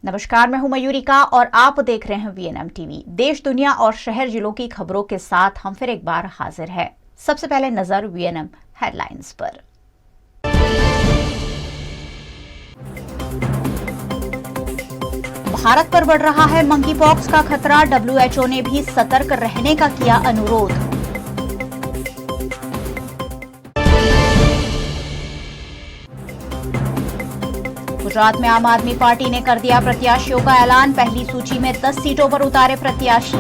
नमस्कार, मैं हूं मयूरिका और आप देख रहे हैं वीएनएम टीवी। देश, दुनिया और शहर जिलों की खबरों के साथ हम फिर एक बार हाजिर हैं। सबसे पहले नजर वीएनएम हेडलाइंस पर। भारत पर बढ़ रहा है मंकी पॉक्स का खतरा, डब्ल्यूएचओ ने भी सतर्क रहने का किया अनुरोध। गुजरात में आम आदमी पार्टी ने कर दिया प्रत्याशियों का ऐलान, पहली सूची में 10 सीटों पर उतारे प्रत्याशी।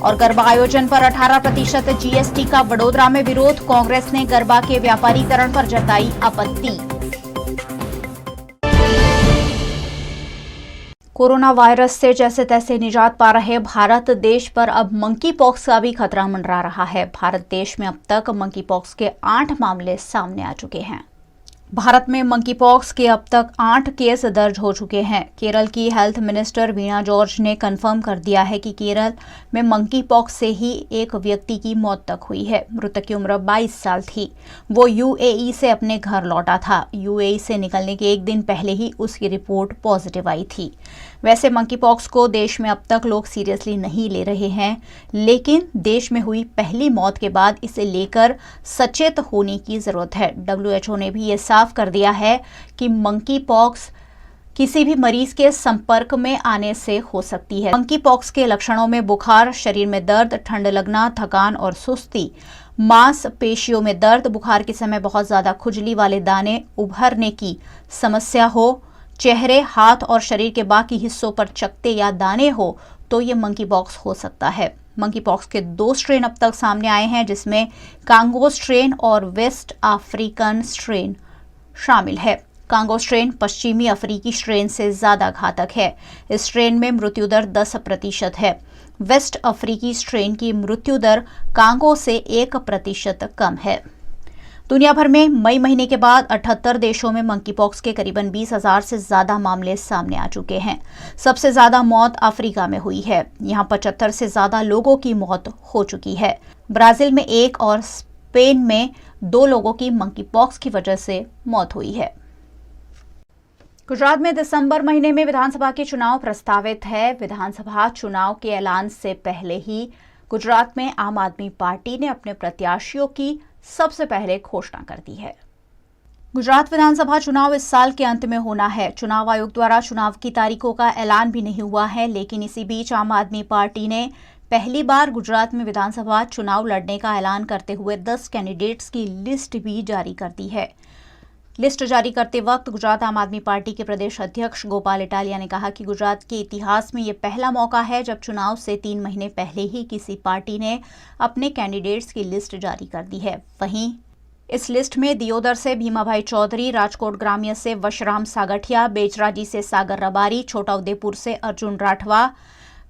और गरबा आयोजन पर 18% जीएसटी का वडोदरा में विरोध, कांग्रेस ने गरबा के व्यापारीकरण पर जताई आपत्ति। कोरोना वायरस से जैसे तैसे निजात पा रहे भारत देश पर अब मंकी पॉक्स का भी खतरा मंडरा रहा है। भारत देश में अब तक मंकी पॉक्स के 8 मामले सामने आ चुके हैं। भारत में मंकी पॉक्स के अब तक 8 केस दर्ज हो चुके हैं। केरल की हेल्थ मिनिस्टर वीणा जॉर्ज ने कंफर्म कर दिया है कि केरल में मंकी पॉक्स से ही एक व्यक्ति की मौत तक हुई है। मृतक की उम्र 22 साल थी। वो यूएई से अपने घर लौटा था। यूएई से निकलने के एक दिन पहले ही उसकी रिपोर्ट पॉजिटिव आई थी। वैसे मंकी पॉक्स को देश में अब तक लोग सीरियसली नहीं ले रहे हैं, लेकिन देश में हुई पहली मौत के बाद इसे लेकर सचेत होने की जरूरत है। डब्ल्यूएचओ ने भी ये साफ कर दिया है कि मंकी पॉक्स किसी भी मरीज के संपर्क में आने से हो सकती है। मंकी पॉक्स के लक्षणों में बुखार, शरीर में दर्द, ठंड लगना, थकान और सुस्ती, मांसपेशियों में दर्द, बुखार के समय बहुत ज्यादा खुजली वाले दाने उभरने की समस्या हो, चेहरे, हाथ और शरीर के बाकी हिस्सों पर चकत्ते या दाने हो तो ये मंकी पॉक्स हो सकता है। मंकी पॉक्स के 2 स्ट्रेन अब तक सामने आए हैं, जिसमें कांगो स्ट्रेन और वेस्ट अफ्रीकन स्ट्रेन शामिल है। कांगो स्ट्रेन पश्चिमी अफ्रीकी स्ट्रेन से ज्यादा घातक है। इस स्ट्रेन में मृत्यु दर 10% है। वेस्ट अफ्रीकी स्ट्रेन की मृत्यु दर कांगो से 1% कम है। दुनिया भर में मई महीने के बाद 78 देशों में मंकी पॉक्स के करीबन 20,000 से ज्यादा मामले सामने आ चुके हैं। सबसे ज्यादा मौत अफ्रीका में हुई है। यहां 75 से ज्यादा लोगों की मौत हो चुकी है। ब्राजील में 1 और स्पेन में 2 लोगों की मंकी पॉक्स की वजह से मौत हुई है। गुजरात में दिसंबर महीने में विधानसभा के चुनाव प्रस्तावित है। विधानसभा चुनाव के ऐलान से पहले ही गुजरात में आम आदमी पार्टी ने अपने प्रत्याशियों की सबसे पहले घोषणा कर दी है। गुजरात विधानसभा चुनाव इस साल के अंत में होना है। चुनाव आयोग द्वारा चुनाव की तारीखों का ऐलान भी नहीं हुआ है, लेकिन इसी बीच आम आदमी पार्टी ने पहली बार गुजरात में विधानसभा चुनाव लड़ने का ऐलान करते हुए 10 कैंडिडेट्स की लिस्ट भी जारी कर दी है। लिस्ट जारी करते वक्त गुजरात आम आदमी पार्टी के प्रदेश अध्यक्ष गोपाल इटालिया ने कहा कि गुजरात के इतिहास में ये पहला मौका है जब चुनाव से 3 महीने पहले ही किसी पार्टी ने अपने कैंडिडेट्स की लिस्ट जारी कर दी है। वहीं इस लिस्ट में दियोदर से भीमाभाई चौधरी, राजकोट ग्राम्य से वशराम सागठिया, बेचराजी से सागर रबारी, छोटा उदेपुर से अर्जुन राठवा,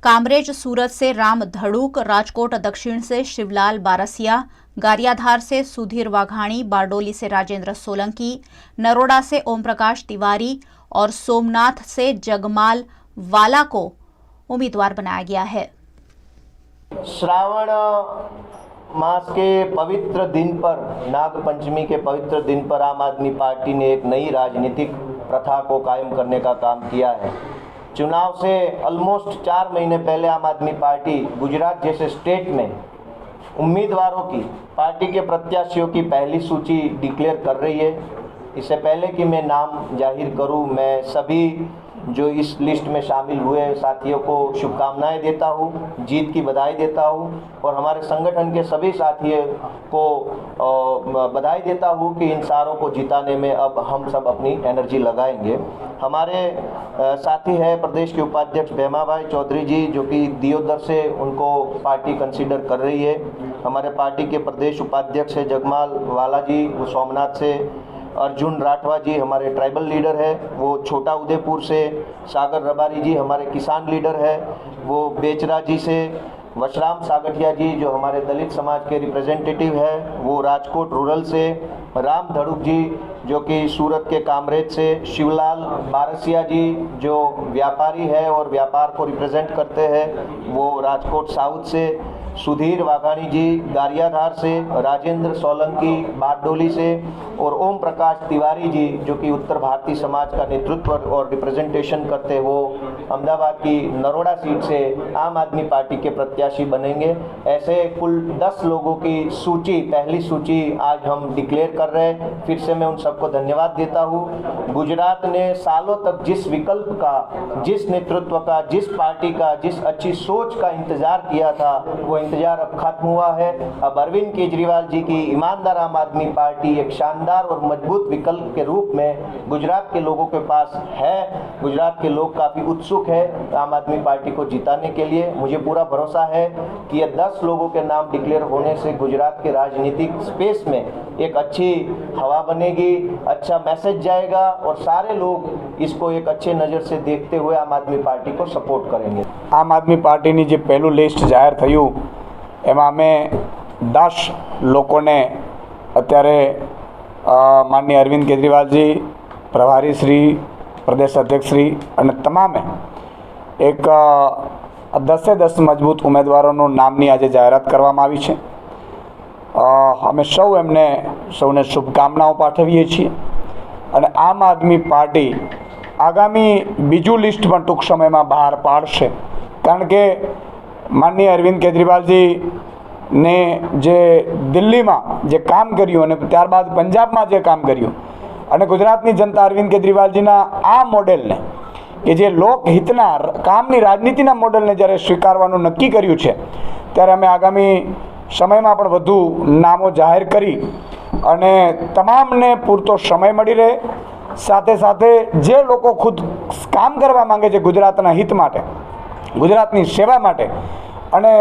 कामरेज सूरत से राम धड़ूक, राजकोट दक्षिण से शिवलाल बारसिया, गारियाधार से सुधीर वाघाणी, बारडोली से राजेंद्र सोलंकी, नरोडा से ओम प्रकाश तिवारी और सोमनाथ से जगमाल वाला को उम्मीदवार बनाया गया है। श्रावण मास के पवित्र दिन पर, नाग पंचमी के पवित्र दिन पर आम आदमी पार्टी ने एक नई राजनीतिक प्रथा को कायम करने का काम किया है। चुनाव से ऑलमोस्ट 4 महीने पहले आम आदमी पार्टी गुजरात जैसे स्टेट में उम्मीदवारों की, पार्टी के प्रत्याशियों की पहली सूची डिक्लेयर कर रही है। इससे पहले कि मैं नाम जाहिर करूं, मैं सभी जो इस लिस्ट में शामिल हुए साथियों को शुभकामनाएं देता हूं, जीत की बधाई देता हूं और हमारे संगठन के सभी साथियों को बधाई देता हूं कि इन सारों को जिताने में अब हम सब अपनी एनर्जी लगाएंगे। हमारे साथी है प्रदेश के उपाध्यक्ष भीमाभाई चौधरी जी, जो कि दियोदर से उनको पार्टी कंसीडर कर रही है। हमारे पार्टी के प्रदेश उपाध्यक्ष है जगमाल वाला जी, वो सोमनाथ से, अर्जुन राठवा जी हमारे ट्राइबल लीडर है, वो छोटा उदेपुर से, सागर रबारी जी हमारे किसान लीडर है, वो बेचराजी से, वशराम सागठिया जी जो हमारे दलित समाज के रिप्रेजेंटेटिव है, वो राजकोट रूरल से, राम धड़ुक जी जो कि सूरत के कामरेज से, शिवलाल बारसिया जी जो व्यापारी है और व्यापार को रिप्रेजेंट करते हैं, वो राजकोट साउथ से, सुधीर वाघाणी जी गारियाधार से, राजेंद्र सोलंकी बारडोली से और ओम प्रकाश तिवारी जी जो कि उत्तर भारतीय समाज का नेतृत्व और रिप्रेजेंटेशन करते वो अहमदाबाद की नरोड़ा सीट से आम आदमी पार्टी के प्रत्याशी बनेंगे। ऐसे कुल 10 लोगों की सूची, पहली सूची आज हम डिक्लेयर कर रहे हैं। फिर से मैं उन सबको धन्यवाद देता हूँ। गुजरात ने सालों तक जिस विकल्प का, जिस नेतृत्व का, जिस पार्टी का, जिस अच्छी सोच का इंतजार किया था वो इंतजार अब खत्म हुआ है। अब अरविंद केजरीवाल जी की ईमानदार आम आदमी पार्टी एक शानदार और मजबूत विकल्प के रूप में गुजरात के लोगों के पास है। गुजरात के लोग काफ़ी उत्सुक है आम आदमी पार्टी को जिताने के लिए। मुझे पूरा भरोसा है कि ये 10 लोगों के नाम डिक्लेयर होने से गुजरात के राजनीतिक स्पेस में एक अच्छी हवा बनेगी, अच्छा मैसेज जाएगा और सारे लोग इसको एक अच्छे नज़र से देखते हुए आम आदमी पार्टी को सपोर्ट करेंगे। आम आदमी पार्टीनी जे पहलू लिस्ट जाहिर थयुं एमां अमे 10 लोकोने अत्यारे माननीय अरविंद केजरीवालजी, प्रभारी श्री, प्रदेश अध्यक्ष श्री अने तमामे एक 10 मजबूत उम्मीदवारों नामनी आज जाहेरात करवामां आवी छे। अमे सौ एमने सौने शुभकामनाओं पाठवीए छीए अने आम आदमी पार्टी आगामी बीजू लिस्ट पण टूंक समय में बहार पाड़शे। कारण के माननीय अरविंद केजरीवालजी ने जे दिल्ली में जे काम कर्युं अने त्यारबाद पंजाब में जे काम कर्युं अने गुजरातनी जनता अरविंद केजरीवालजीना आ मॉडल ने कि जे लोकहितना कामनी राजनीतिना मॉडल ने ज्यारे स्वीकारवानुं नक्की कर्युं छे त्यारे अमे आगामी समय में पण वधु नामों जाहिर करी अने तमामने पूरतो समय मळी रहे। साथे साथे जे लोको खुद काम करवा मांगे छे गुजरातना हित माटे, गुजरातनी सेवा माटे अने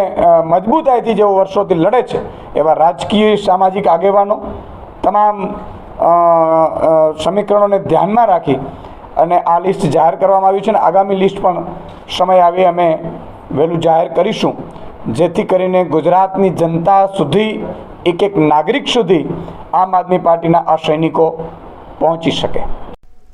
मजबूताईथी जो वर्षोथी लड़े छे एवा राजकीय सामाजिक आगेवानो तमाम समीकरणों ने ध्यान में राखी अने आ लिस्ट जाहिर करवामां आवी छे अने आगामी लिस्ट पण समय आवे अमे वहेलुं जाहिर करीशुं जेथी करीने गुजरातनी जनता सुधी एक नागरिक सुधी आम आदमी पार्टीना आ सैनिको पहुंची सके।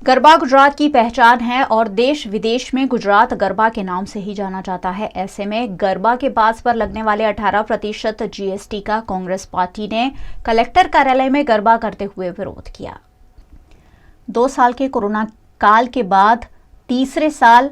गरबा गुजरात की पहचान है और देश विदेश में गुजरात गरबा के नाम से ही जाना जाता है। ऐसे में गरबा के पास पर लगने वाले 18% जीएसटी का कांग्रेस पार्टी ने कलेक्टर कार्यालय में गरबा करते हुए विरोध किया। 2 साल के कोरोना काल के बाद तीसरे साल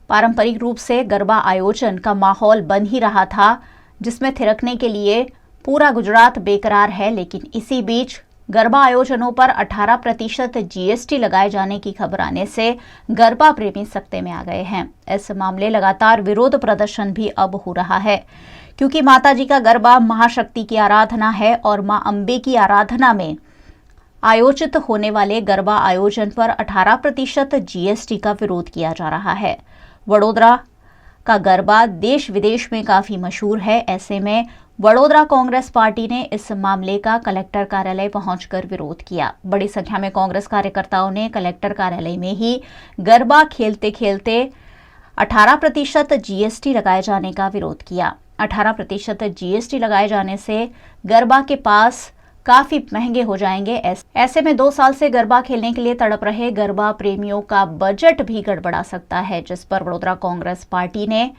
पारंपरिक रूप से गरबा आयोजन का माहौल बन ही रहा था, जिसमें थिरकने के लिए पूरा गुजरात बेकरार है। लेकिन इसी बीच गरबा आयोजनों पर 18% जीएसटी लगाए जाने की खबर आने से गरबा प्रेमी सख्ते में आ गए हैं। इस मामले लगातार विरोध प्रदर्शन भी अब हो रहा है, क्योंकि माता जी का गरबा महाशक्ति की आराधना है और मां अंबे की आराधना में आयोजित होने वाले गरबा आयोजन पर 18% जीएसटी का विरोध किया जा रहा है। वडोदरा का गरबा देश विदेश में काफी मशहूर है। ऐसे में वडोदरा कांग्रेस पार्टी ने इस मामले का कलेक्टर कार्यालय पहुंचकर विरोध किया। बड़ी संख्या में कांग्रेस कार्यकर्ताओं ने कलेक्टर कार्यालय में ही गरबा खेलते खेलते 18% जीएसटी लगाए जाने का विरोध किया। 18% जीएसटी लगाए जाने से गरबा के पास काफी महंगे हो जाएंगे। ऐसे में 2 साल से गरबा खेलने के लिए तड़प रहे गरबा प्रेमियों का बजट भी गड़बड़ा सकता है, जिस पर वडोदरा कांग्रेस पार्टी ने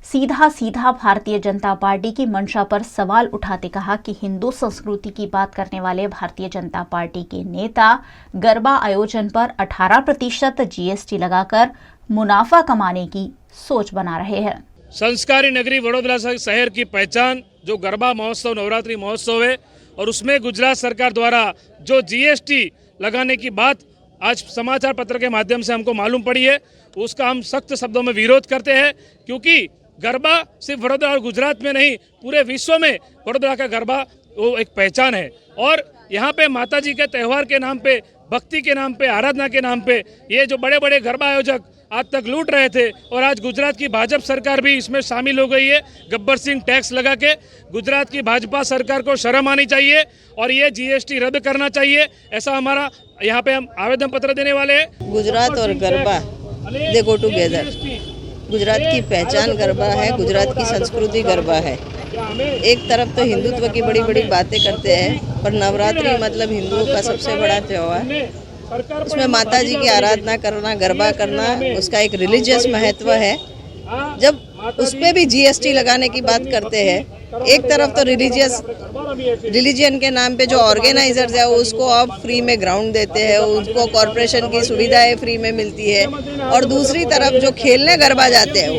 सीधा भारतीय जनता पार्टी की मंशा पर सवाल उठाते कहा कि हिंदू संस्कृति की बात करने वाले भारतीय जनता पार्टी के नेता गरबा आयोजन पर 18% जीएसटी लगाकर मुनाफा कमाने की सोच बना रहे हैं। संस्कारी नगरी वडोदरा शहर की पहचान जो गरबा महोत्सव, नवरात्रि महोत्सव है और उसमें गुजरात सरकार द्वारा जो जीएसटी लगाने की बात आज समाचार पत्र के माध्यम से हमको मालूम पड़ी है, उसका हम सख्त शब्दों में विरोध करते हैं। क्योंकि गरबा सिर्फ वडोदरा और गुजरात में नहीं, पूरे विश्व में वडोदरा का गरबा वो एक पहचान है। और यहाँ पे माता जी के त्यौहार के नाम पे, भक्ति के नाम पे, आराधना के नाम पे ये जो बड़े बड़े गरबा आयोजक आज तक लूट रहे थे और आज गुजरात की भाजपा सरकार भी इसमें शामिल हो गई है। गब्बर सिंह टैक्स लगा के गुजरात की भाजपा सरकार को शर्म आनी चाहिए और ये जीएसटी रद्द करना चाहिए, ऐसा हमारा यहाँ पे हम आवेदन पत्र देने वाले हैं। गुजरात और गरबा दे गो टुगेदर। गुजरात की पहचान गरबा है, गुजरात की संस्कृति गरबा है। एक तरफ तो हिंदुत्व की बड़ी बड़ी बातें करते हैं, पर नवरात्रि मतलब हिंदुओं का सबसे बड़ा त्यौहार, उसमें माता जी की आराधना करना, गरबा करना, उसका एक रिलीजियस महत्व है। जब उस पर भी जीएसटी लगाने की बात करते हैं। एक तरफ तो रिलीजियन के नाम पे जो ऑर्गेनाइजर्स है उसको आप फ्री में ग्राउंड देते हैं, उनको कॉरपोरेशन की सुविधाएं फ्री में मिलती है, और दूसरी तरफ जो खेलने गरबा जाते हैं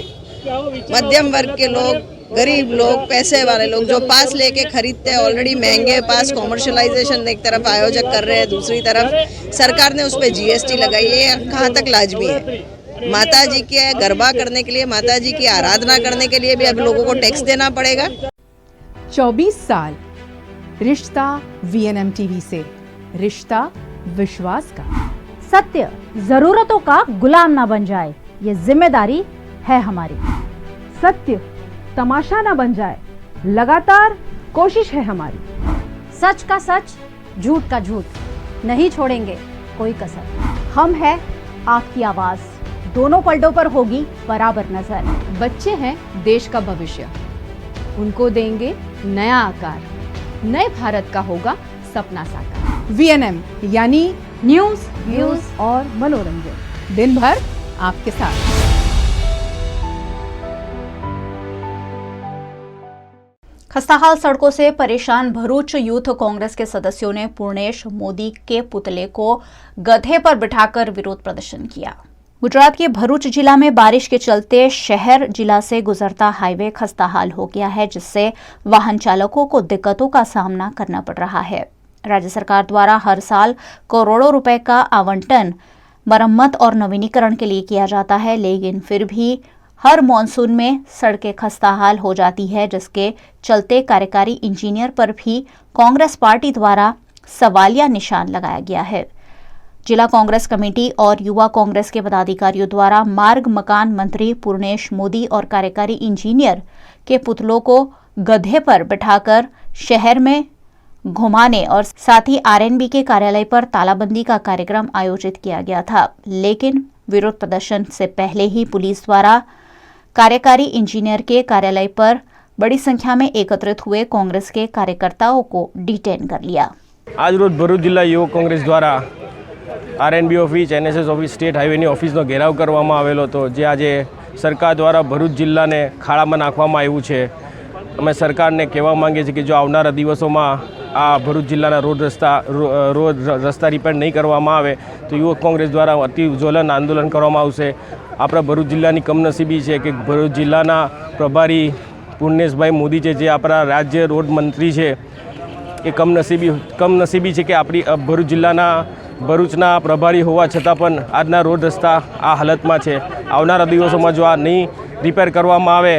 मध्यम वर्ग के लोग, गरीब लोग, पैसे वाले लोग जो पास लेके खरीदते हैं, ऑलरेडी महंगे पास, कॉमर्शलाइजेशन एक तरफ आयोजक कर रहे हैं, दूसरी तरफ सरकार ने उस पर जीएसटी लगाई है। ये कहाँ तक लाजमी है? माता जी के गरबा करने के लिए, माता जी की आराधना करने के लिए भी अब लोगों को टैक्स देना पड़ेगा। 24 साल रिश्ता वीएनएम टीवी से, रिश्ता विश्वास का। सत्य जरूरतों का गुलाम ना बन जाए, ये जिम्मेदारी है हमारी। सत्य तमाशा ना बन जाए, लगातार कोशिश है हमारी। सच का सच, झूठ का झूठ, नहीं छोड़ेंगे कोई कसर। हम है आपकी आवाज, दोनों पलटों पर होगी बराबर नजर। बच्चे हैं देश का भविष्य, उनको देंगे नया आकार, नए भारत का होगा सपना साकार। वीएनएम यानी न्यूज, व्यूज और मनोरंजन, दिन भर आपके साथ। खस्ताहाल सड़कों से परेशान भरूच यूथ कांग्रेस के सदस्यों ने पूर्णेश मोदी के पुतले को गधे पर बिठाकर विरोध प्रदर्शन किया। गुजरात के भरूच जिला में बारिश के चलते शहर जिला से गुजरता हाईवे खस्ताहाल हो गया है, जिससे वाहन चालकों को दिक्कतों का सामना करना पड़ रहा है। राज्य सरकार द्वारा हर साल करोड़ों रुपए का आवंटन मरम्मत और नवीनीकरण के लिए किया जाता है, लेकिन फिर भी हर मॉनसून में सड़कें खस्ताहाल हो जाती है, जिसके चलते कार्यकारी इंजीनियर पर भी कांग्रेस पार्टी द्वारा सवालिया निशान लगाया गया है। जिला कांग्रेस कमेटी और युवा कांग्रेस के पदाधिकारियों द्वारा मार्ग मकान मंत्री पूर्णेश मोदी और कार्यकारी इंजीनियर के पुतलों को गधे पर बिठाकर शहर में घुमाने और साथ ही आरएनबी के कार्यालय पर तालाबंदी का कार्यक्रम आयोजित किया गया था, लेकिन विरोध प्रदर्शन से पहले ही पुलिस द्वारा कार्यकारी इंजीनियर के कार्यालय पर बड़ी संख्या में एकत्रित हुए कांग्रेस के कार्यकर्ताओं को डिटेन कर लिया। आज रोज भरूच जिला युवक कांग्रेस द्वारा RNB office, NSS office, state हाईवेની ઓફિસનો ઘેરાવ કરવામાં આવેલો હતો, જે આજે સરકાર દ્વારા ભરૂચ જિલ્લાને ખાડામાં નાખવામાં આવ્યું છે। અમે સરકારને કહેવા માંગીએ છીએ કે જો આવનારા દિવસોમાં આ ભરૂચ જિલ્લાના રોડ રસ્તા રિપેર નહીં કરવામાં આવે તો યુવક કોંગ્રેસ દ્વારા અતિ જ્વલન આંદોલન કરવામાં આવશે। આપણા ભરૂચ જિલ્લાની કમનસીબી છે કે ભરૂચ જિલ્લાના પ્રભારી પૂર્ણેશભાઈ મોદી છે, જે આપણા રાજ્ય રોડ મંત્રી છે, એ કમનસીબી છે કે આપણી ભરૂચ જિલ્લાના ભરૂચના પ્રભારી હોવા છતાં પણ આજના રોડ રસ્તા આ હાલતમાં છે। આવનારા દિવસોમાં જો આ નહીં રિપેર કરવામાં આવે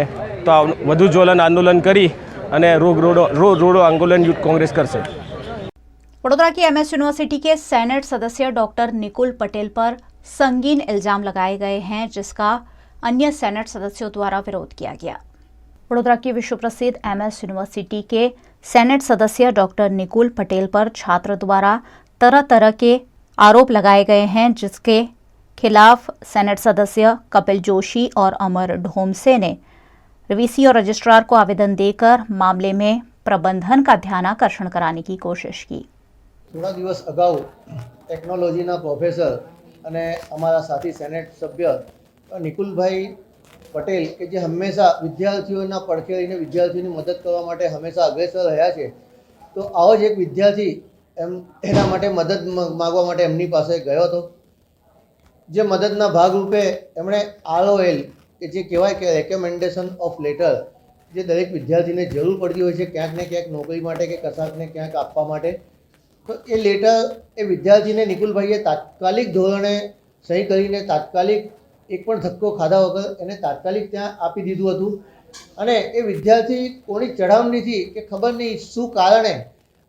તો વધુ જ્વલન આંદોलन કરી અને રોડ આંદોलन यूथ कांग्रेस करશે। वडोदरा की एमएस यूनिवर्सिटी के सेनेट सदस्य डॉक्टर निकुल पटेल पर संगीन इल्जाम लगाए गए हैं, जिसका अन्य सेनेट सदस्यों द्वारा विरोध किया गया। वडोदरा की विश्व प्रसिद्ध एमएस यूनिवर्सिटी के सेनेट सदस्य डॉक्टर निकुल पटेल पर छात्र द्वारा तरह तरह के आरोप लगाए गए हैं, जिसके खिलाफ सेनेट सदस्य कपिल जोशी और अमर ढोमसे ने वीसी और रजिस्ट्रार को आवेदन देकर मामले में प्रबंधन का ध्यानाकर्षण कराने की कोशिश की। थोड़ा दिवस अगाऊ टेक्नोलॉजीना प्रोफेसर અને અમારા સાથી સેનેટ સભ્ય નિકુલભાઈ પટેલ કે જે હંમેશા વિદ્યાર્થીઓના પડખે રહીને વિદ્યાર્થીઓની મદદ કરવા માટે હંમેશા અગ્રેસર રહ્યા છે, તો આવો જ એક વિદ્યાર્થી એના માટે મદદ માગવા માટે એમની પાસે ગયો હતો, જે મદદના ભાગરૂપે એમણે ROL કે જે કહેવાય કે રેકમેન્ડેશન ઓફ લેટર, જે દરેક વિદ્યાર્થીને જરૂર પડતી હોય છે ક્યાંક ને ક્યાંક નોકરી માટે કે કશાકને ક્યાંક આપવા માટે, તો એ લેટર એ વિદ્યાર્થીને નિકુલભાઈએ તાત્કાલિક ધોરણે સહી કરીને તાત્કાલિક એક પણ ધક્કો ખાધા વગર એને તાત્કાલિક ત્યાં આપી દીધું હતું। અને એ વિદ્યાર્થી કોની ચડામણીથી કે ખબર નહીં શું કારણે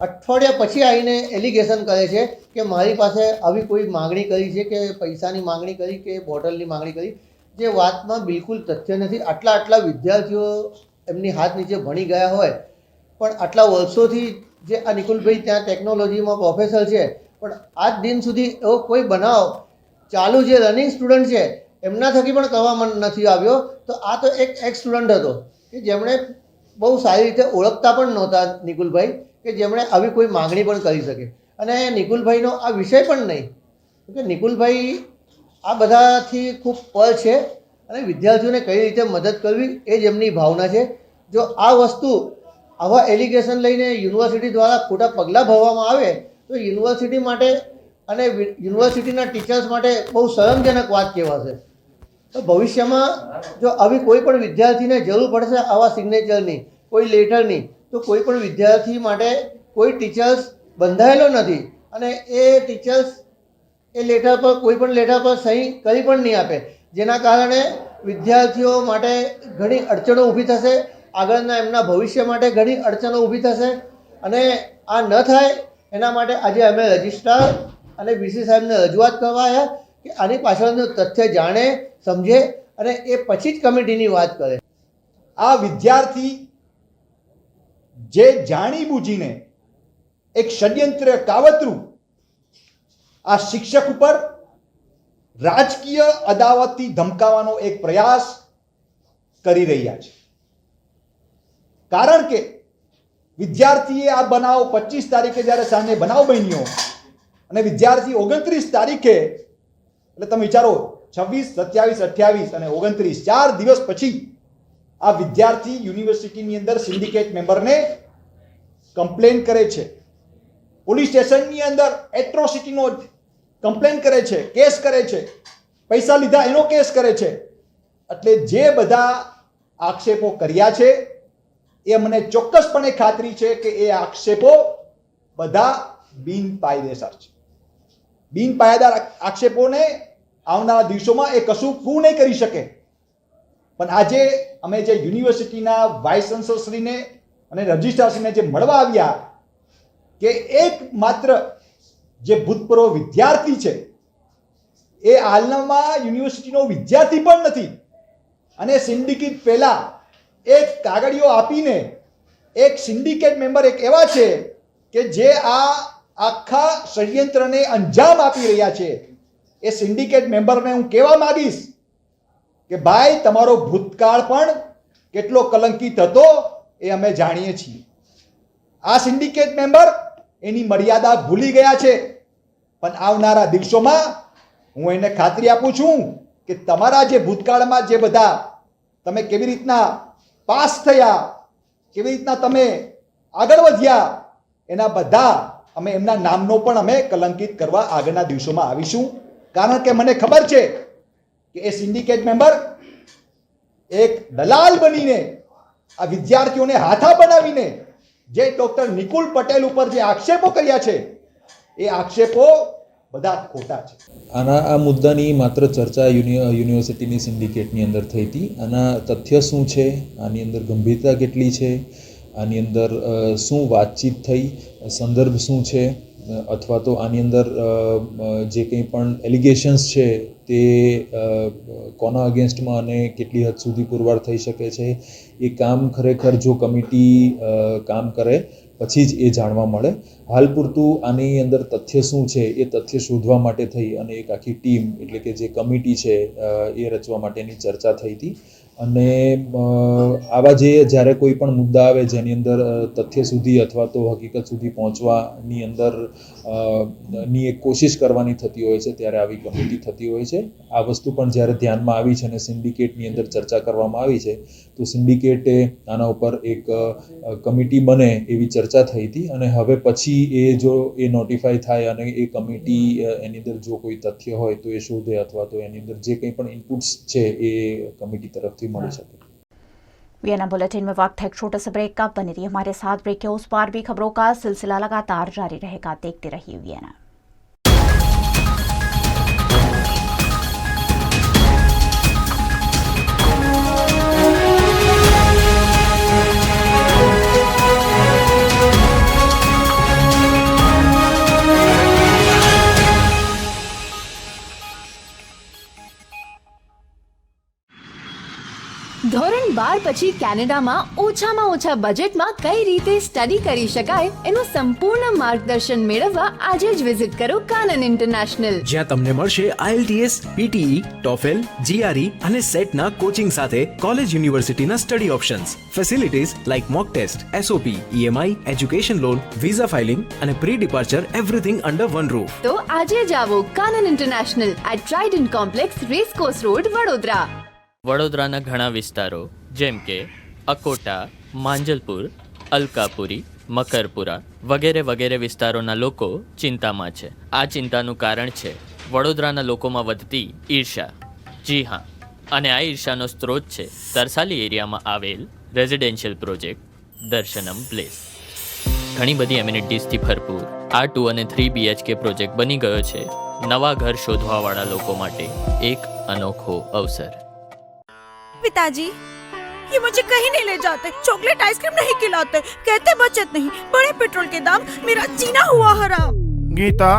અઠવાડિયા પછી આવીને એલિગેશન કરે છે કે મારી પાસે આવી કોઈ માગણી કરી છે કે પૈસાની માગણી કરી કે બોટલની માગણી કરી, જે વાતમાં બિલકુલ તથ્ય નથી। આટલા વિદ્યાર્થીઓ એમની હાથ નીચે ભણી ગયા હોય, પણ આટલા વર્ષોથી જે આ નિકુલભાઈ ત્યાં ટેકનોલોજીમાં પ્રોફેસર છે, પણ આજ દિન સુધી એવો કોઈ બનાવ ચાલુ જે રનિંગ સ્ટુડન્ટ છે એમના થકી પણ કરવામાં નથી આવ્યો। તો આ તો એક એક્સ સ્ટુડન્ટ હતો કે જેમણે બહુ સારી રીતે ઓળખતા પણ નહોતા નિકુલભાઈ, કે જેમણે આવી કોઈ માગણી પણ કરી શકે। અને નિકુલભાઈનો આ વિષય પણ નહીં, કે નિકુલભાઈ આ બધાથી ખૂબ પર છે અને વિદ્યાર્થીઓને કઈ રીતે મદદ કરવી એ જ એમની ભાવના છે. જો આ વસ્તુ આવા એલિગેશન લઈને યુનિવર્સિટી દ્વારા ખોટા પગલાં ભરવામાં આવે તો યુનિવર્સિટી માટે અને યુનિવર્સિટીના ટીચર્સ માટે બહુ શરમજનક વાત કહેવાશે. તો ભવિષ્યમાં જો આવી કોઈ પણ વિદ્યાર્થીને જરૂર પડશે આવા સિગ્નેચરની, કોઈ લેટરની, તો કોઈ પણ વિદ્યાર્થી માટે કોઈ ટીચર્સ બંધાયેલો નથી અને એ ટીચર્સ એ લેટર પર કોઈ પણ લેટર પર સહી કરી પણ નહીં આપે, જેના કારણે વિદ્યાર્થીઓ માટે ઘણી અડચણો ઊભી થશે, આગળના એમના ભવિષ્ય માટે ઘણી અડચણો ઊભી થશે. અને આ ન થાય એના માટે આજે અમે રજિસ્ટ્રાર અને વીસી સાહેબને રજૂઆત કરવા આવ્યા કે આની પાછળનું તથ્ય જાણે, સમજે અને એ પછી જ કમિટીની વાત કરે. આ વિદ્યાર્થી જે જાણી બૂજીને એક ષડયંત્ર કાવતરું આ શિક્ષક ઉપર રાજકીય અદાવતથી ધમકાવવાનો એક પ્રયાસ કરી રહ્યા છે. કારણ કે વિદ્યાર્થીએ આ બનાવ 25 તારીખે જ્યારે સાંજે બનાવ બન્યો અને વિદ્યાર્થી 29 તારીખે, એટલે તમે વિચારો 26, 27, 28 અને 29 4 દિવસ પછી આ વિદ્યાર્થી યુનિવર્સિટીની અંદર સિન્ડિકેટ મેમ્બરને કમ્પ્લેન કરે છે, પોલીસ સ્ટેશનની અંદર એટ્રોસિટીનો કમ્પ્લેન કરે છે, કેસ કરે છે, પૈસા લીધા એનો કેસ કરે છે. એટલે જે બધા આક્ષેપો કર્યા છે એ મને ચોક્કસપણે ખાતરી છે કે એ આક્ષેપો બધા બિનપાયદેસર છે. બિનપાયદેસર આક્ષેપોને આવનારા દિવસોમાં એ કશું પ્રૂવ નહીં કરી શકે. પણ આજે અમે જે યુનિવર્સિટીના વાઇસ ચાન્સલરશ્રીને અને રજિસ્ટ્રારશ્રીને જે મળવા આવ્યા કે એક માત્ર જે ભૂતપૂર્વ વિદ્યાર્થી છે એ હાલમાં યુનિવર્સિટીનો વિદ્યાર્થી પણ નથી અને સિન્ડિકેટ પહેલા એક કાગળિયો આપીને એક સિન્ડિકેટ મેમ્બર એક એવા છે કે જે આ આખા ષડયંત્રને અંજામ આપી રહ્યા છે. એ સિન્ડિકેટ મેમ્બરને હું કહેવા માંગીશ કે ભાઈ, તમારો ભૂતકાળ પણ કેટલો કલંકિત હતો એ અમે જાણીએ છીએ. આ સિન્ડિકેટ મેમ્બર એની મર્યાદા ભૂલી ગયા છે. પણ આવનારા દિવસોમાં હું એને ખાતરી આપું છું કે તમારા જે ભૂતકાળમાં જે બધા તમે કેવી રીતના પાસ થયા, કેવી રીતના તમે આગળ વધ્યા, એના બધા અમે એમના નામનો પણ અમે કલંકિત કરવા આગળના દિવસોમાં આવીશું. કારણ કે મને ખબર છે કે એ સિન્ડિકેટ મેમ્બર એક દલાલ બનીને આ વિદ્યાર્થીઓને હાથા બનાવીને જે ડૉક્ટર નિકુલ પટેલ ઉપર જે આક્ષેપો કર્યા છે એ આક્ષેપો બધા ખોટા છે. આ મુદ્દાની માત્ર ચર્ચા યુનિવર્સિટીની સિન્ડિકેટની અંદર થઈ હતી. આના તથ્ય શું છે, આની અંદર ગંભીરતા કેટલી છે, આની અંદર શું વાતચીત થઈ, સંદર્ભ શું છે, અથવા તો આની અંદર જે કંઈ પણ એલિગેશન્સ છે તે કોના અગેન્સ્ટમાં અને કેટલી હદ સુધી પુરવાર થઈ શકે છે, એ કામ ખરેખર જો કમિટી કામ કરે પછી જ એ જાણવા મળે. હાલ પૂરતું આની અંદર તથ્ય શું છે એ તથ્ય શોધવા માટે થઈ અને એક આખી ટીમ એટલે કે જે કમિટી છે એ રચવા માટેની ચર્ચા થઈ હતી. અને આવા જે જ્યારે કોઈ પણ મુદ્દા આવે જેની અંદર તથ્ય સુધી અથવા તો હકીકત સુધી પહોંચવાની અંદર ની એક કોશિશ કરવાની થતી હોય છે ત્યારે આવી કમિટી થતી હોય છે. આ વસ્તુ પણ જ્યારે ધ્યાનમાં આવી છે અને સિન્ડિકેટની અંદર ચર્ચા કરવામાં આવી છે તો સિન્ડિકેટે આના ઉપર એક કમિટી બને એવી ચર્ચા થઈ હતી. અને હવે પછી એ જો એ નોટિફાઈ થાય અને એ કમિટી એની અંદર જો કોઈ તથ્ય હોય તો એ શોધે અથવા તો એની અંદર જે કંઈ પણ ઇનપુટ્સ છે એ कमेटी तरफ से मिल सके. वीएनएम बुलेटिन में वक्त है एक छोटे से ब्रेक का. बने रहिए हमारे साथ. ब्रेक के उस पार भी खबरों का सिलसिला लगातार जारी रहेगा. देखते रहिए वीएनएम. ધોરણ 12 પછી કેનેડામાં ઓછામાં ઓછા બજેટમાં કઈ રીતે સ્ટડી કરી શકાય એનું સંપૂર્ણ માર્ગદર્શન મેળવવા આજે જ વિઝિટ કરો કાનન ઇન્ટરનેશનલ, જ્યાં તમને મળશે IELTS, PTE, TOEFL, GRE અને સેટના કોચિંગ સાથે કોલેજ યુનિવર્સિટીના study options, facilities like mock test, SOP, EMI, education loan, visa filing અને pre departure everything under one roof. તો આજે જ આવો Kanan international at Trident complex, race course road, Vadodara. વડોદરાના ઘણા વિસ્તારો જેમ કે અકોટા, માંજલપુર, અલકાપુરી, મકરપુરા વગેરે વગેરે વિસ્તારોના લોકો ચિંતામાં છે. આ ચિંતાનું કારણ છે વડોદરાના લોકોમાં વધતી ઈર્ષા. જી હા, અને આ ઈર્ષાનો સ્ત્રોત છે તરસાલી એરિયામાં આવેલ રેઝિડેન્શિયલ પ્રોજેક્ટ દર્શનમ પ્લેસ. ઘણી બધી એમિનિટીઝથી ભરપૂર આ 2 અને 3 BHK પ્રોજેક્ટ બની ગયો છે નવા ઘર શોધવાવાળા લોકો માટે એક અનોખો અવસર. पिताजी, ये मुझे कहीं नहीं ले जाते, चॉकलेट आइसक्रीम नहीं खिलाते, कहते बचत नहीं, बड़े पेट्रोल के दाम, मेरा जीना हुआ हराम. गीता,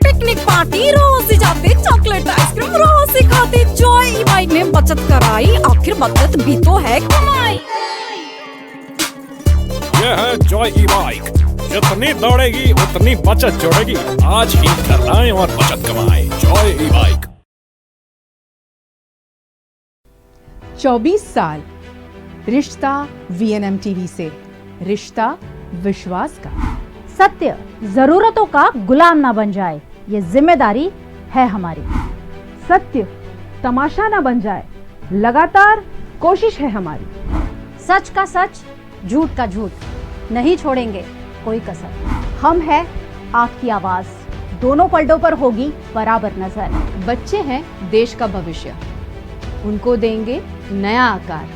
पिकनिक पार्टी रोज ही जाते, चॉकलेट आइसक्रीम रोज ही खाते, जॉय ई बाइक ने बचत कराई, आखिर बचत भी तो है कमाई. ये है जॉय ई बाइक, जितनी दौड़ेगी उतनी बचत जोड़ेगी. आज ही घर लाएं और बचत कमाएं. जॉय ई बाइक. 24 साल रिश्ता VNM टीवी से, रिश्ता विश्वास का. सत्य जरूरतों का गुलाम ना बन जाए, ये जिम्मेदारी है हमारी. सत्य तमाशा ना बन जाए, लगातार कोशिश है हमारी. सच का सच, झूठ का झूठ, नहीं छोड़ेंगे कोई कसर. हम है आपकी आवाज, दोनों पलटों पर होगी बराबर नजर. बच्चे हैं देश का भविष्य, उनको देंगे नया आकार,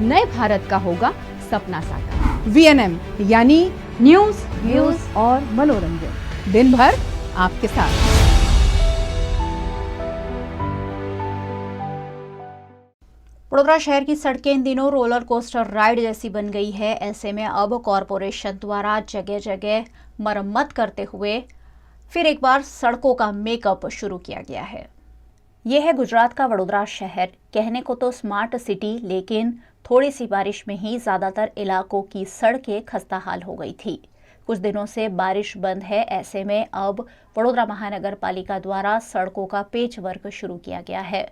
नए भारत का होगा सपना साकार. VNM यानी न्यूज, व्यूज और मनोरंजन, दिन भर आपके साथ. वडोदरा शहर की सड़कें इन दिनों रोलर कोस्टर राइड जैसी बन गई है. ऐसे में अब कॉरपोरेशन द्वारा जगह जगह मरम्मत करते हुए फिर एक बार सड़कों का मेकअप शुरू किया गया है. यह है गुजरात का वडोदरा शहर. कहने को तो स्मार्ट सिटी, लेकिन थोड़ी सी बारिश में ही ज़्यादातर इलाकों की सड़कें खस्ताहाल हो गई थी. कुछ दिनों से बारिश बंद है. ऐसे में अब वडोदरा महानगर पालिका द्वारा सड़कों का पेच वर्क शुरू किया गया है.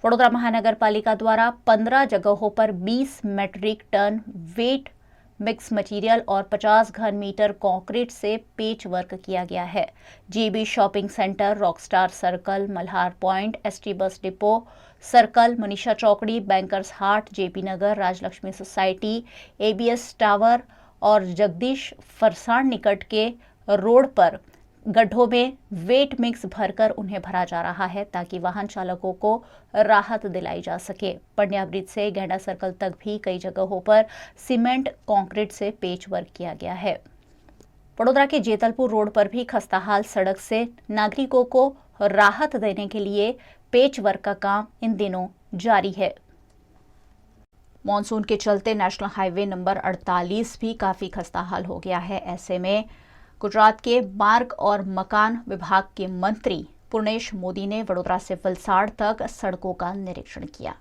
वडोदरा महानगर पालिका द्वारा 15 जगहों पर 20 metric ton wet mix material और 50 घन मीटर कंक्रीट से पेच वर्क किया गया है. GB shopping centre, Rockstar circle, Malhar point, ST bus depot circle, Manisha चौकड़ी, बैंकर्स हाट, JP नगर, राजलक्ष्मी सोसाइटी, ABS टावर और जगदीश फरसाण निकट के रोड पर गड्ढों में वेट मिक्स भरकर उन्हें भरा जा रहा है ताकि वाहन चालकों को राहत दिलाई जा सके. पंड्या ब्रिज से गैंडा सर्कल तक भी कई जगहों पर सीमेंट कंक्रीट से पेच वर्क किया गया है. वडोदरा के जेतलपुर रोड पर भी खस्ताहाल सड़क से नागरिकों को राहत देने के लिए पेच वर्क का काम इन दिनों जारी है. मॉनसून के चलते नेशनल हाईवे नंबर 48 भी काफी खस्ताहाल हो गया है. ऐसे में गुजरात के मार्ग और मकान विभाग के मंत्री पूर्णेश मोदी ने वडोदरा से वलसाड़ तक सड़कों का निरीक्षण किया.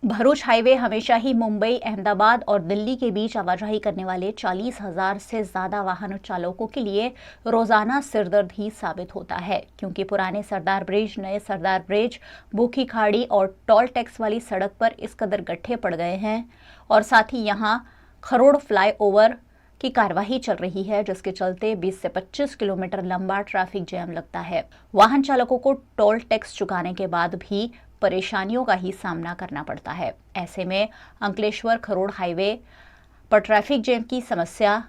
भरूच हाईवे हमेशा ही मुंबई, अहमदाबाद और दिल्ली के बीच आवाजाही करने वाले 40,000 से ज्यादा वाहन चालकों के लिए रोजाना सिरदर्द ही साबित होता है, क्योंकि पुराने सरदार ब्रिज, नए सरदार ब्रिज, भूखी खाड़ी और टोल टैक्स वाली सड़क पर इस कदर गड्ढे पड़ गए हैं और साथ ही यहाँ खरोड़ फ्लाईओवर की कार्यवाही चल रही है, जिसके चलते 20 से 25 किलोमीटर लंबा ट्रैफिक जैम लगता है. वाहन चालकों को टोल टैक्स चुकाने के बाद भी परेशानियों का ही सामना करना पड़ता है. ऐसे में अंकलेश्वर खरोड़ हाईवे पर ट्रैफिक जैम की समस्या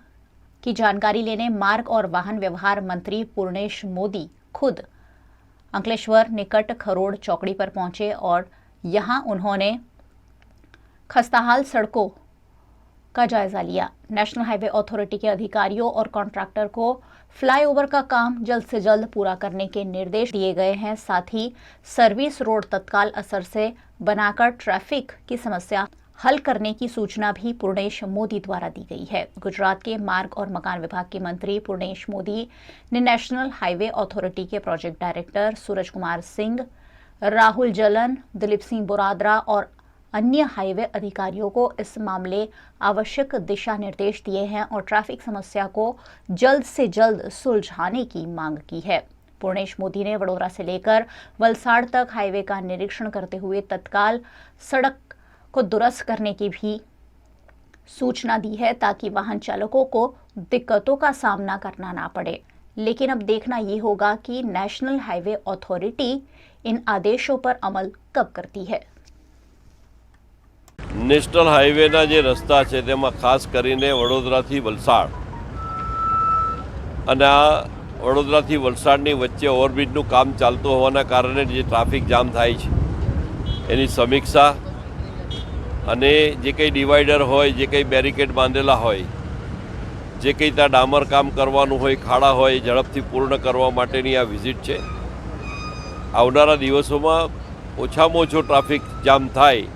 की जानकारी लेने मार्ग और वाहन व्यवहार मंत्री पूर्णेश मोदी खुद अंकलेश्वर निकट खरोड़ चौकड़ी पर पहुंचे और यहां उन्होंने खस्ताहाल सड़कों का जायजा लिया. नेशनल हाईवे अथॉरिटी के अधिकारियों और कॉन्ट्रैक्टर को फ्लाईओवर का काम जल्द से जल्द पूरा करने के निर्देश दिए गए हैं. साथ ही सर्विस रोड तत्काल असर से बनाकर ट्रैफिक की समस्या हल करने की सूचना भी पूर्णेश मोदी द्वारा दी गई है. गुजरात के मार्ग और मकान विभाग के मंत्री पूर्णेश मोदी ने नेशनल हाईवे अथॉरिटी के प्रोजेक्ट डायरेक्टर सूरज कुमार सिंह, राहुल जलन, दिलीप सिंह बोरादरा और अन्य हाईवे अधिकारियों को इस मामले आवश्यक दिशा निर्देश दिए हैं और ट्रैफिक समस्या को जल्द से जल्द सुलझाने की मांग की है. पूर्णेश मोदी ने वडोदरा से लेकर वलसाड़ तक हाईवे का निरीक्षण करते हुए तत्काल सड़क को दुरुस्त करने की भी सूचना दी है ताकि वाहन चालकों को दिक्कतों का सामना करना ना पड़े. लेकिन अब देखना ये होगा कि नेशनल हाईवे अथॉरिटी इन आदेशों पर अमल कब करती है. નેશનલ હાઈવેના જે રસ્તા છે તેમાં ખાસ કરીને વડોદરાથી વલસાડ અને આ વડોદરાથી વલસાડની વચ્ચે ઓવરબ્રિજનું કામ ચાલતું હોવાના કારણે જે ટ્રાફિક જામ થાય છે એની સમીક્ષા અને જે કંઈ ડિવાઈડર હોય, જે કંઈ બેરિકેડ બાંધેલા હોય, જે કંઈ ત્યાં ડામર કામ કરવાનું હોય, ખાડા હોય, ઝડપથી પૂર્ણ કરવા માટેની આ વિઝિટ છે. આવનારા દિવસોમાં ઓછામાં ઓછો ट्रैफिक जाम થાય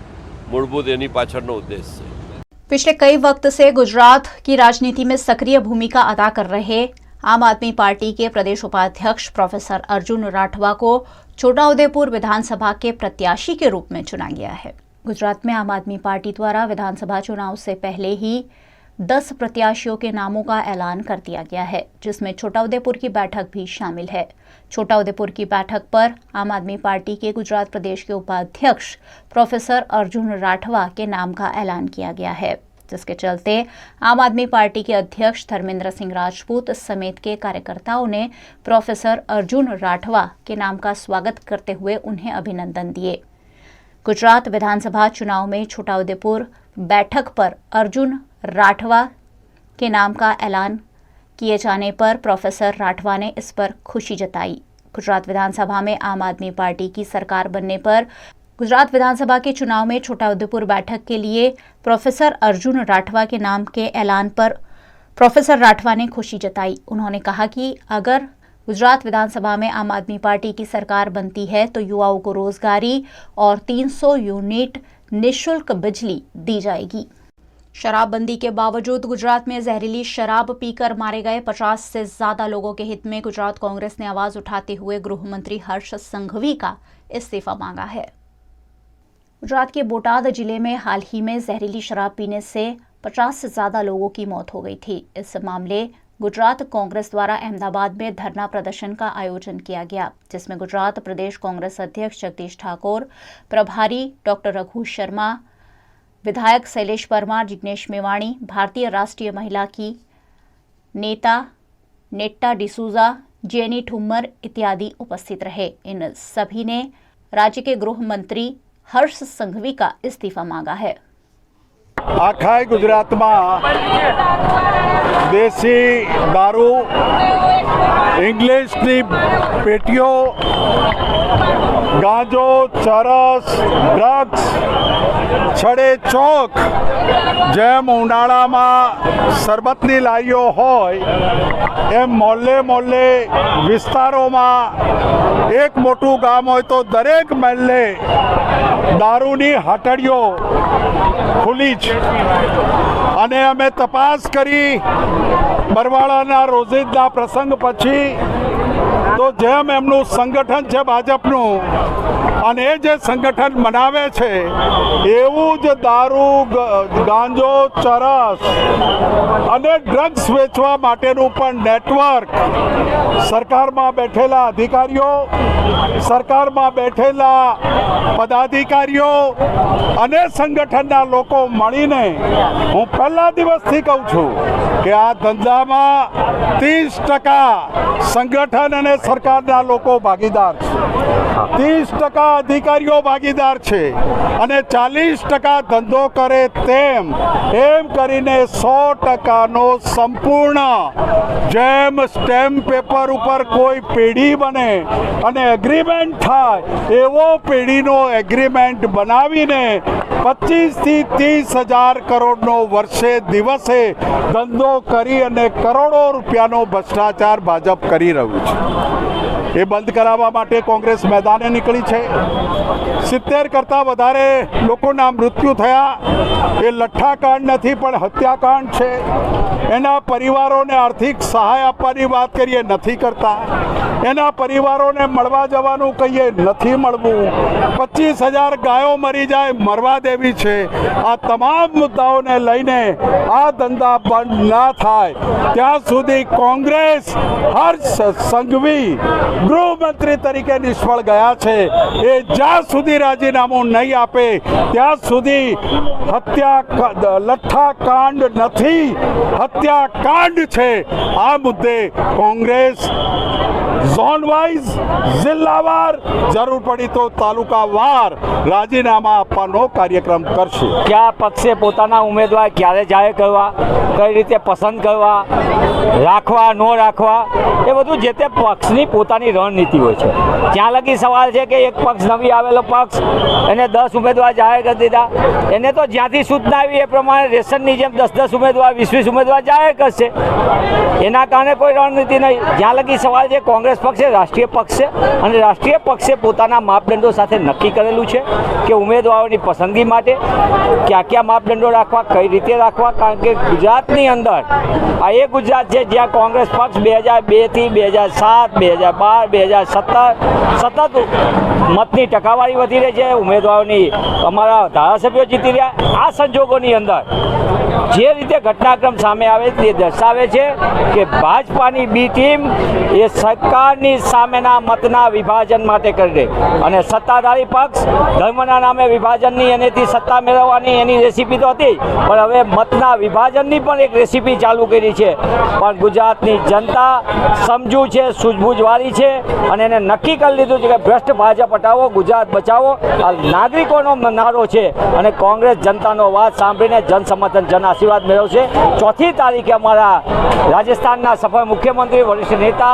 मूलभूत एनी पाछळनो उद्देश्य है. पिछले कई वक्त से गुजरात की राजनीति में सक्रिय भूमिका अदा कर रहे आम आदमी पार्टी के प्रदेश उपाध्यक्ष प्रोफेसर अर्जुन राठवा को छोटाउदेपुर विधानसभा के प्रत्याशी के रूप में चुना गया है. गुजरात में आम आदमी पार्टी द्वारा विधानसभा चुनाव से पहले ही 10 प्रत्याशियों के नामों का ऐलान कर दिया गया है, जिसमें छोटाउदेपुर की बैठक भी शामिल है. छोटाउदेपुर की बैठक पर आम आदमी पार्टी के गुजरात प्रदेश के उपाध्यक्ष प्रोफेसर अर्जुन राठवा के नाम का ऐलान किया गया है, जिसके चलते आम आदमी पार्टी के अध्यक्ष धर्मेंद्र सिंह राजपूत समेत के कार्यकर्ताओं ने प्रोफेसर अर्जुन राठवा के नाम का स्वागत करते हुए उन्हें अभिनंदन दिए. गुजरात विधानसभा चुनाव में छोटाउदेपुर बैठक पर अर्जुन राठवा के नाम का ऐलान किए जाने पर प्रोफेसर राठवा ने इस पर खुशी जताई. गुजरात विधानसभा में आम आदमी पार्टी की सरकार बनने पर गुजरात विधानसभा के चुनाव में छोटाउदेपुर बैठक के लिए प्रोफेसर अर्जुन राठवा के नाम के ऐलान पर प्रोफेसर राठवा ने खुशी जताई. उन्होंने कहा कि अगर गुजरात विधानसभा में आम आदमी पार्टी की सरकार बनती है तो युवाओं को रोजगारी और 300 यूनिट निःशुल्क बिजली दी जाएगी. शराबबंदी के बावजूद गुजरात में जहरीली शराब पीकर मारे गए 50 से ज्यादा लोगों के हित में गुजरात कांग्रेस ने आवाज उठाते हुए गृह मंत्री हर्ष संघवी का इस्तीफा मांगा है. गुजरात के बोटाद जिले में हाल ही में जहरीली शराब पीने से 50 से ज्यादा लोगों की मौत हो गई थी. इस मामले गुजरात कांग्रेस द्वारा अहमदाबाद में धरना प्रदर्शन का आयोजन किया गया, जिसमें गुजरात प्रदेश कांग्रेस अध्यक्ष जगदीश ठाकुर, प्रभारी डॉक्टर रघु शर्मा, विधायक शैलेश परमार, जिग्नेश मेवाणी, भारतीय राष्ट्रीय महिला की नेता नेट्टा डिसूजा, जेनी ठुम्मर इत्यादि उपस्थित रहे. इन सभी ने राज्य के गृह मंत्री हर्ष संघवी का इस्तीफा मांगा है. आखा गुजरात में देशी दारू, इंग्लिश की पेटियों, गांजो, चरस, ड्रग्स छड़े चौक जेम उनाड़ा में शरबतनी लाईओ होय एम मोहल्ले मोहल्ले विस्तारों में एक मोटू गाम होय तो दरेक महल्ले दारूनी हटड़ियों खुली ज अने अमे तपास करी बरवाड़ाना रोजिंदा प्रसंग पछी तो जेम एमनु संगठन है भाजपनु અને જે સંગઠન મનાવે છે એવું જ દારૂ, ગાંજો, ચરસ અને ડ્રગ્સ વેચવા માટેનું પણ નેટવર્ક સરકારમાં બેઠેલા અધિકારીઓ, સરકારમાં બેઠેલા પદાધિકારીઓ અને સંગઠનના લોકો મળીને હું પહેલા દિવસથી કહું છું કે આ ધંધામાં 30% સંગઠન અને સરકારના લોકો ભાગીદાર છે, 30% अधिकारीओ भागीदार छे अने 40% धंधो करे तेम एम करीने 100% नो संपूर्ण जेम स्टेम्प पेपर ऊपर कोई पेढ़ी बने अने एग्रीमेंट थाय एवो पेढ़ीनो एग्रीमेंट बनावीने 25 થી 30 हज़ार करोड़नो वर्षे दिवसे धंधो करी अने करोड़ों रूपियानो भ्रष्टाचार भाजप करी रह्यु छे. એ બંધ કરાવવા માટે કોંગ્રેસ મેદાને નીકળી છે. 70 કરતાં વધારે લોકોના મૃત્યુ થયા. એ લઠ્ઠાકાંડ નથી પણ હત્યાકાંડ છે. એના પરિવારોને આર્થિક સહાય આપવાની વાત કરીએ નથી કરતા. એના પરિવારોને મળવા જવાનું કહીએ નથી મળવું. 25,000 ગાયો મરી જાય મરવા દેવી છે. આ તમામ મુદ્દાઓને લઈને આ ધંધા બંધ ના થાય ત્યાં સુધી કોંગ્રેસ હર્ષ સંઘવી ગૃહમંત્રી તરીકે નિષ્ફળ ગયા છે. એ જ્યાં સુધી રાજીનામું નહીં આપે ત્યાં સુધી લઠ્ઠાકાંડ નથી, હત્યાકાંડ છે. આ મુદ્દે કોંગ્રેસ ઝોન વાઇઝ, જિલ્લાવાર, જરૂર પડી તો તાલુકાવાર રાજીનામા આપવાનો કાર્યક્રમ કરશે. કયા પક્ષે પોતાના ઉમેદવાર ક્યારે જાહેર કરવા, કઈ રીતે પસંદ કરવા, રાખવા ન રાખવા, એ બધું જે તે પક્ષની પોતાની રણનીતિ હોય છે. ત્યાં લગી સવાલ છે કે એક પક્ષ નવી આવેલો પક્ષ એને 10 ઉમેદવાર જાહેર કરી દીધા, એને તો જ્યાંથી સૂચના આવી એ પ્રમાણે રેશનની જેમ 10 ઉમેદવાર 20 ઉમેદવાર જાહેર કરશે. એના કારણે કોઈ રણનીતિ નહીં. જ્યાં લગી સવાલ છે કોંગ્રેસ પક્ષે રાષ્ટ્રીય પક્ષ છે અને રાષ્ટ્રીય પક્ષે પોતાના માપદંડો સાથે નક્કી કરેલું છે કે ઉમેદવારોની પસંદગી માટે કયા માપદંડો રાખવા, કઈ રીતે રાખવા. કારણ કે ગુજરાતની અંદર આ એ ગુજરાત છે જ્યાં કોંગ્રેસ પક્ષ 2002થી 2007, 2012, 2017 સતત મતની ટકાવારી વધી રહી છે. ઉમેદવારોની અમારા ધારાસભ્યો જીતી રહ્યા. આ સંજોગોની અંદર જે રીતે ઘટનાક્રમ સામે આવે તે દર્શાવે છે કે ભાજપાની બી ટીમ એ સરકારની સામેના મતના વિભાજન માટે કરી રહી અને સત્તાધારી પક્ષ ધર્મના નામે વિભાજનની એનેથી સત્તા મેળવવાની એની રેસીપી તો હતી, પણ હવે મતના વિભાજનની પણ એક રેસીપી ચાલુ કરી છે. પણ ગુજરાતની જનતા સમજુ છે, સૂઝબૂઝવાળી છે અને એને નક્કી કરી લીધું છે કે ભ્રષ્ટ ભાજપ હટાવો, ગુજરાત બચાવો. આ નાગરિકોનો નારો છે અને કોંગ્રેસ જનતાનો વાત સાંભળીને જન સમર્થન, જન આશીર્વાદ મેળવશે. 4મી તારીખે અમારા રાજસ્થાનના સફળ મુખ્યમંત્રી, વરિષ્ઠ નેતા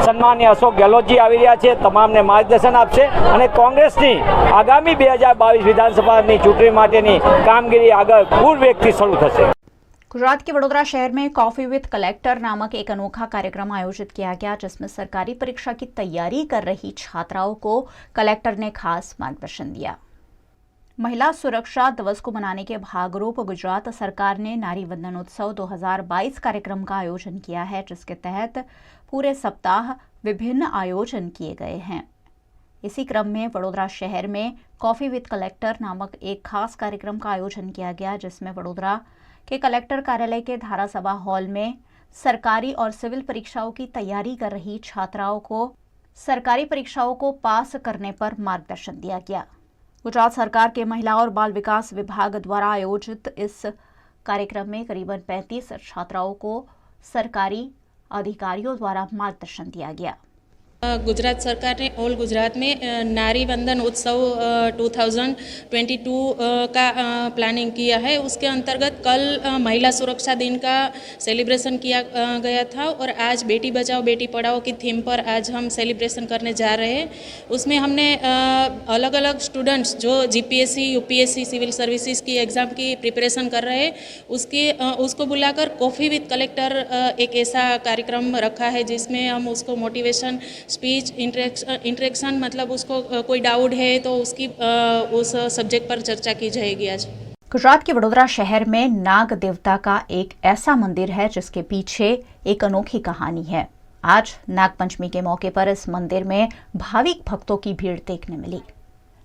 સન્માનીય અશોક ગેહલોતજી આવી રહ્યા છે, તમામને માર્ગદર્શન આપશે અને કોંગ્રેસની આગામી 2022 વિધાનસભાની ચૂંટણી માટેની કામગીરી આગળ પૂરવેગથી શરૂ થશે. गुजरात के वडोदरा शहर में कॉफी विद कलेक्टर नामक एक अनोखा कार्यक्रम आयोजित किया गया, जिसमें सरकारी परीक्षा की तैयारी कर रही छात्राओं को कलेक्टर ने खास मार्गदर्शन दिया. महिला सुरक्षा दिवस को मनाने के भागरूप गुजरात सरकार ने नारी वंदन उत्सव 2022 कार्यक्रम का आयोजन किया है, जिसके तहत पूरे सप्ताह विभिन्न आयोजन किए गए हैं. इसी क्रम में वडोदरा शहर में कॉफी विद कलेक्टर नामक एक खास कार्यक्रम का आयोजन किया गया, जिसमें वडोदरा के कलेक्टर कार्यालय के धारासभा हॉल में सरकारी और सिविल परीक्षाओं की तैयारी कर रही छात्राओं को सरकारी परीक्षाओं को पास करने पर मार्गदर्शन दिया गया. गुजरात सरकार के महिला और बाल विकास विभाग द्वारा आयोजित इस कार्यक्रम में करीबन 35 छात्राओं को सरकारी अधिकारियों द्वारा मार्गदर्शन दिया गया. गुजरात सरकार ने ऑल गुजरात में नारी वंदन उत्सव 2022 का प्लानिंग किया है. उसके अंतर्गत कल महिला सुरक्षा दिन का सेलिब्रेशन किया गया था और आज बेटी बचाओ बेटी पढ़ाओ की थीम पर आज हम सेलिब्रेशन करने जा रहे हैं. उसमें हमने अलग अलग स्टूडेंट्स जो जीपीएससी, यूपीएससी, सिविल सर्विसेज की एग्ज़ाम की प्रिपरेशन कर रहे हैं उसको बुलाकर कॉफ़ी विद कलेक्टर एक ऐसा कार्यक्रम रखा है जिसमें हम उसको मोटिवेशन स्पीच, इंटरेक्शन मतलब उसको कोई डाउट है तो उसकी उस सब्जेक्ट पर चर्चा की जाएगी. आज गुजरात के वडोदरा शहर में नाग देवता का एक ऐसा मंदिर है जिसके पीछे एक अनोखी कहानी है. आज नागपंचमी के मौके पर इस मंदिर में भाविक भक्तों की भीड़ देखने मिली.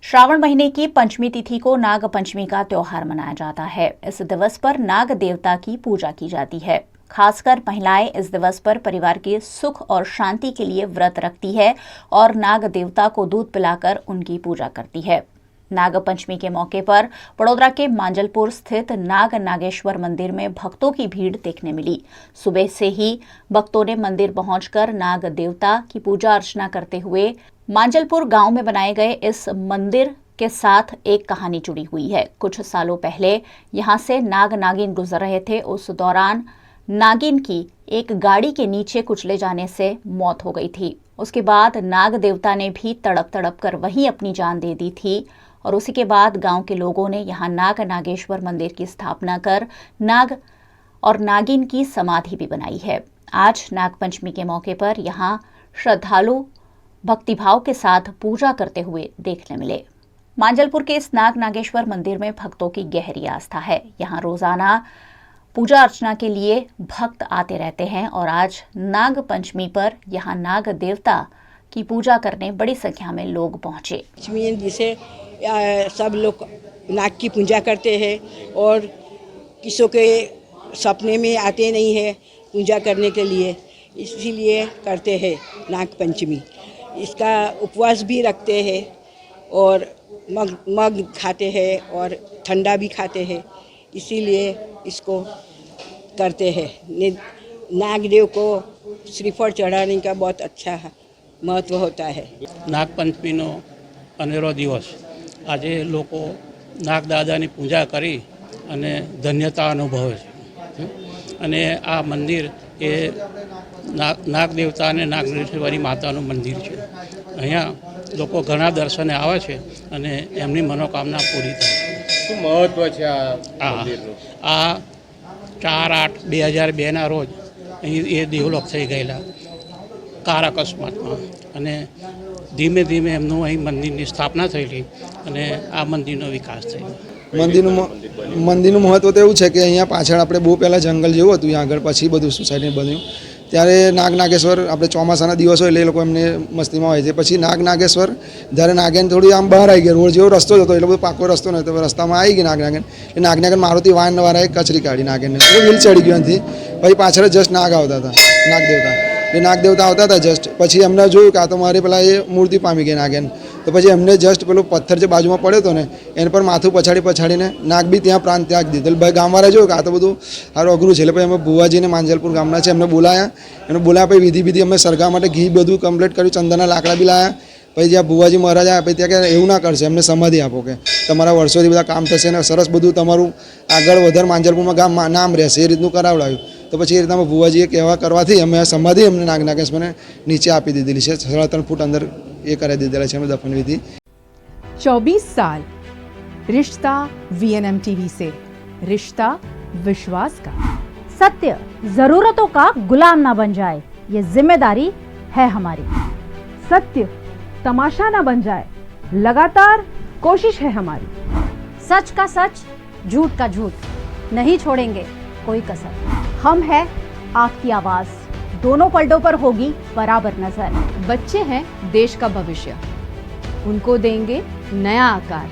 श्रावण महीने की पंचमी तिथि को नाग पंचमी का त्योहार मनाया जाता है. इस दिवस पर नाग देवता की पूजा की जाती है. खासकर महिलाएं इस दिवस पर परिवार के सुख और शांति के लिए व्रत रखती है और नाग देवता को दूध पिलाकर उनकी पूजा करती है. नाग पंचमी के मौके पर वडोदरा के मांजलपुर स्थित नाग नागेश्वर मंदिर में भक्तों की भीड़ देखने मिली. सुबह से ही भक्तों ने मंदिर पहुंचकर नाग देवता की पूजा अर्चना करते हुए मांजलपुर गांव में बनाए गए इस मंदिर के साथ एक कहानी जुड़ी हुई है. कुछ सालों पहले यहां से नाग नागिन गुजर रहे थे. उस दौरान नागिन की एक गाड़ी के नीचे कुचले जाने से मौत हो गई थी. उसके बाद नाग देवता ने भी तड़प तड़प कर वहीं अपनी जान दे दी थी और उसी के बाद गांव के लोगों ने यहां नाग नागेश्वर मंदिर की स्थापना कर नाग और नागिन की समाधि भी बनाई है. आज नागपंचमी के मौके पर यहां श्रद्धालु भक्तिभाव के साथ पूजा करते हुए देखने मिले. मांजलपुर के इस नाग नागेश्वर मंदिर में भक्तों की गहरी आस्था है. यहाँ रोजाना पूजा अर्चना के लिए भक्त आते रहते हैं और आज नाग पंचमी पर यहाँ नाग देवता की पूजा करने बड़ी संख्या में लोग पहुंचे. जिसे सब लोग नाग की पूजा करते हैं और किसी के सपने में आते नहीं है पूजा करने के लिए, इसीलिए करते हैं नाग पंचमी. इसका उपवास भी रखते हैं और मग खाते हैं और ठंडा भी खाते हैं, इसीलिए इसको करते हैं. नागदेव को श्रीफल चढ़ाने का बहुत अच्छा महत्व होता है। નાગપંચમીનો અનેરો દિવસ આજે લોકો નાગદાદાની પૂજા કરી અને ધન્યતા અનુભવે છે અને આ મંદિર એ નાગદેવતા અને નાગેશ્વરી માતાનું મંદિર છે. અહીંયા લોકો ઘણા દર્શને આવે છે અને એમની મનોકામના પૂરી થાય છે. શું મહત્વ છે આ મંદિરનું? આ 4/8/2002ના રોજ અહીં એ ડેવલપ થઈ ગયેલા કાર અકસ્માતમાં અને ધીમે ધીમે એમનું અહીં મંદિરની સ્થાપના થયેલી અને આ મંદિરનો વિકાસ થયો. મંદિરનું મહત્વ તો એવું છે કે અહીંયા પાછળ આપણે બહુ પહેલાં જંગલ જેવું હતું, અહીંયા આગળ પછી બધું સોસાયટી બન્યું. ત્યારે નાગેશ્વર આપણે ચોમાસાના દિવસો એટલે એ લોકો એમને મસ્તીમાં હોય છે. પછી નાગેશ્વર જ્યારે નાગેન થોડી આમ બહાર આવી ગયા, રોડ જેવો રસ્તો જ હતો એટલે બધો પાકો રસ્તો નહોતો, રસ્તામાં આવી ગઈ નાગેન. એ નાગેન મારુતિ વાહનવાળાએ કચરી કાઢી નાગેનને, વ્હીલ ચડી ગયો નથી. પછી પાછળ જસ્ટ નાગ આવતા હતા, નાગદેવતા. એ નાગદેવતા આવતા હતા જસ્ટ. પછી એમને જોયું કે આ તો મારી પેલા એ મૂર્તિ પામી ગઈ નાગેન. તો પછી એમને જસ્ટ પેલો પથ્થર જે બાજુમાં પડ્યો હતો ને એના પર માથું પછાડીને નાગ બી ત્યાં પ્રાણ ત્યાગ દીધો. ભાઈ ગામવાળા જોયું કે આ તો બધું સારું અઘરું છે એટલે પછી અમે ભુવાજીને માંજલપુર ગામના છે એમને બોલાયા પછી વિધિ અમે સરગા માટે ઘી બધું કમ્પ્લીટ કર્યું, ચંદનના લાકડા બી લાયા. પછી જ્યાં ભુવાજી મહારાજ આવ્યા પછી ત્યાં કે એવું ના કરશે, એમને સમાધિ આપો કે તમારા વર્ષોથી બધા કામ થશે ને સરસ બધું તમારું આગળ વધારે માંજલપુરમાં ગામમાં નામ રહેશે એ રીતનું કરાવડાવ્યું. તો પછી એ રીતના ભુવાજીએ કહેવા કરવાથી અમે સમાધિ અમને નાગેશ્વરને નીચે આપી દીધેલી છે. 3.5 ફૂટ અંદર ये करा दीजिए है दफन विधि. 24 साल रिश्ता VNM टीवी से, रिश्ता विश्वास का. सत्य जरूरतों का गुलाम ना बन जाए, ये जिम्मेदारी है हमारी. सत्य तमाशा ना बन जाए, लगातार कोशिश है हमारी. सच का सच, झूठ का झूठ, नहीं छोड़ेंगे कोई कसर. हम है आपकी आवाज, दोनों पलटों पर होगी बराबर नजर. बच्चे हैं देश का भविष्य, उनको देंगे नया आकार,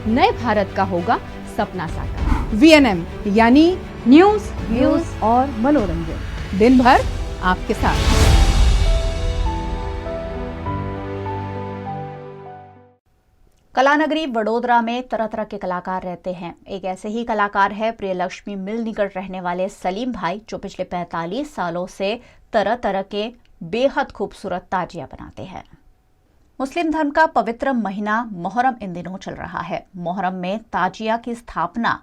नए भारत का होगा सपना साकार. VNM यानी न्यूज, व्यूज और मनोरंजन, दिन भर आपके साथ. कलानगरी वडोदरा में तरह तरह के कलाकार रहते हैं. एक ऐसे ही कलाकार है प्रियलक्ष्मी मिल निकट रहने वाले सलीम भाई, जो पिछले 45 सालों से तरह तरह के बेहद खूबसूरत ताजिया बनाते हैं. मुस्लिम धर्म का पवित्र महीना मोहर्रम इन दिनों चल रहा है. मोहर्रम में ताजिया की स्थापना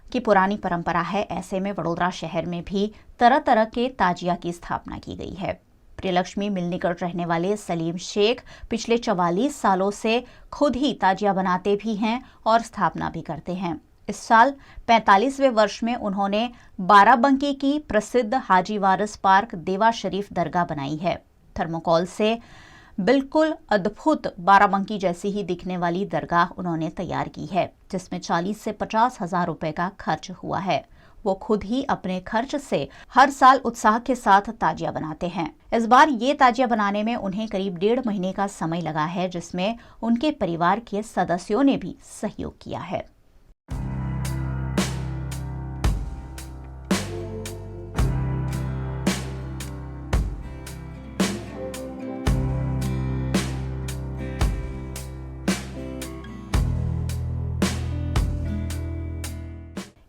की पुरानी परंपरा है. ऐसे में वडोदरा शहर में भी तरह तरह के ताजिया की स्थापना की गई है. प्रियलक्ष्मी मिल निकट रहने वाले सलीम शेख पिछले 44 सालों से खुद ही ताजिया बनाते भी हैं और स्थापना भी करते हैं. इस साल 45वें वर्ष में उन्होंने बाराबंकी की प्रसिद्ध हाजी वारिस पार्क देवा शरीफ दरगाह बनाई है. थर्मोकॉल से बिल्कुल अद्भुत बाराबंकी जैसी ही दिखने वाली दरगाह उन्होंने तैयार की है, जिसमें 40 से 50 हजार रुपए का खर्च हुआ है. वो खुद ही अपने खर्च से हर साल उत्साह के साथ ताजिया बनाते हैं. इस बार ये ताजिया बनाने में उन्हें करीब 1.5 महीने का समय लगा है, जिसमें उनके परिवार के सदस्यों ने भी सहयोग किया है.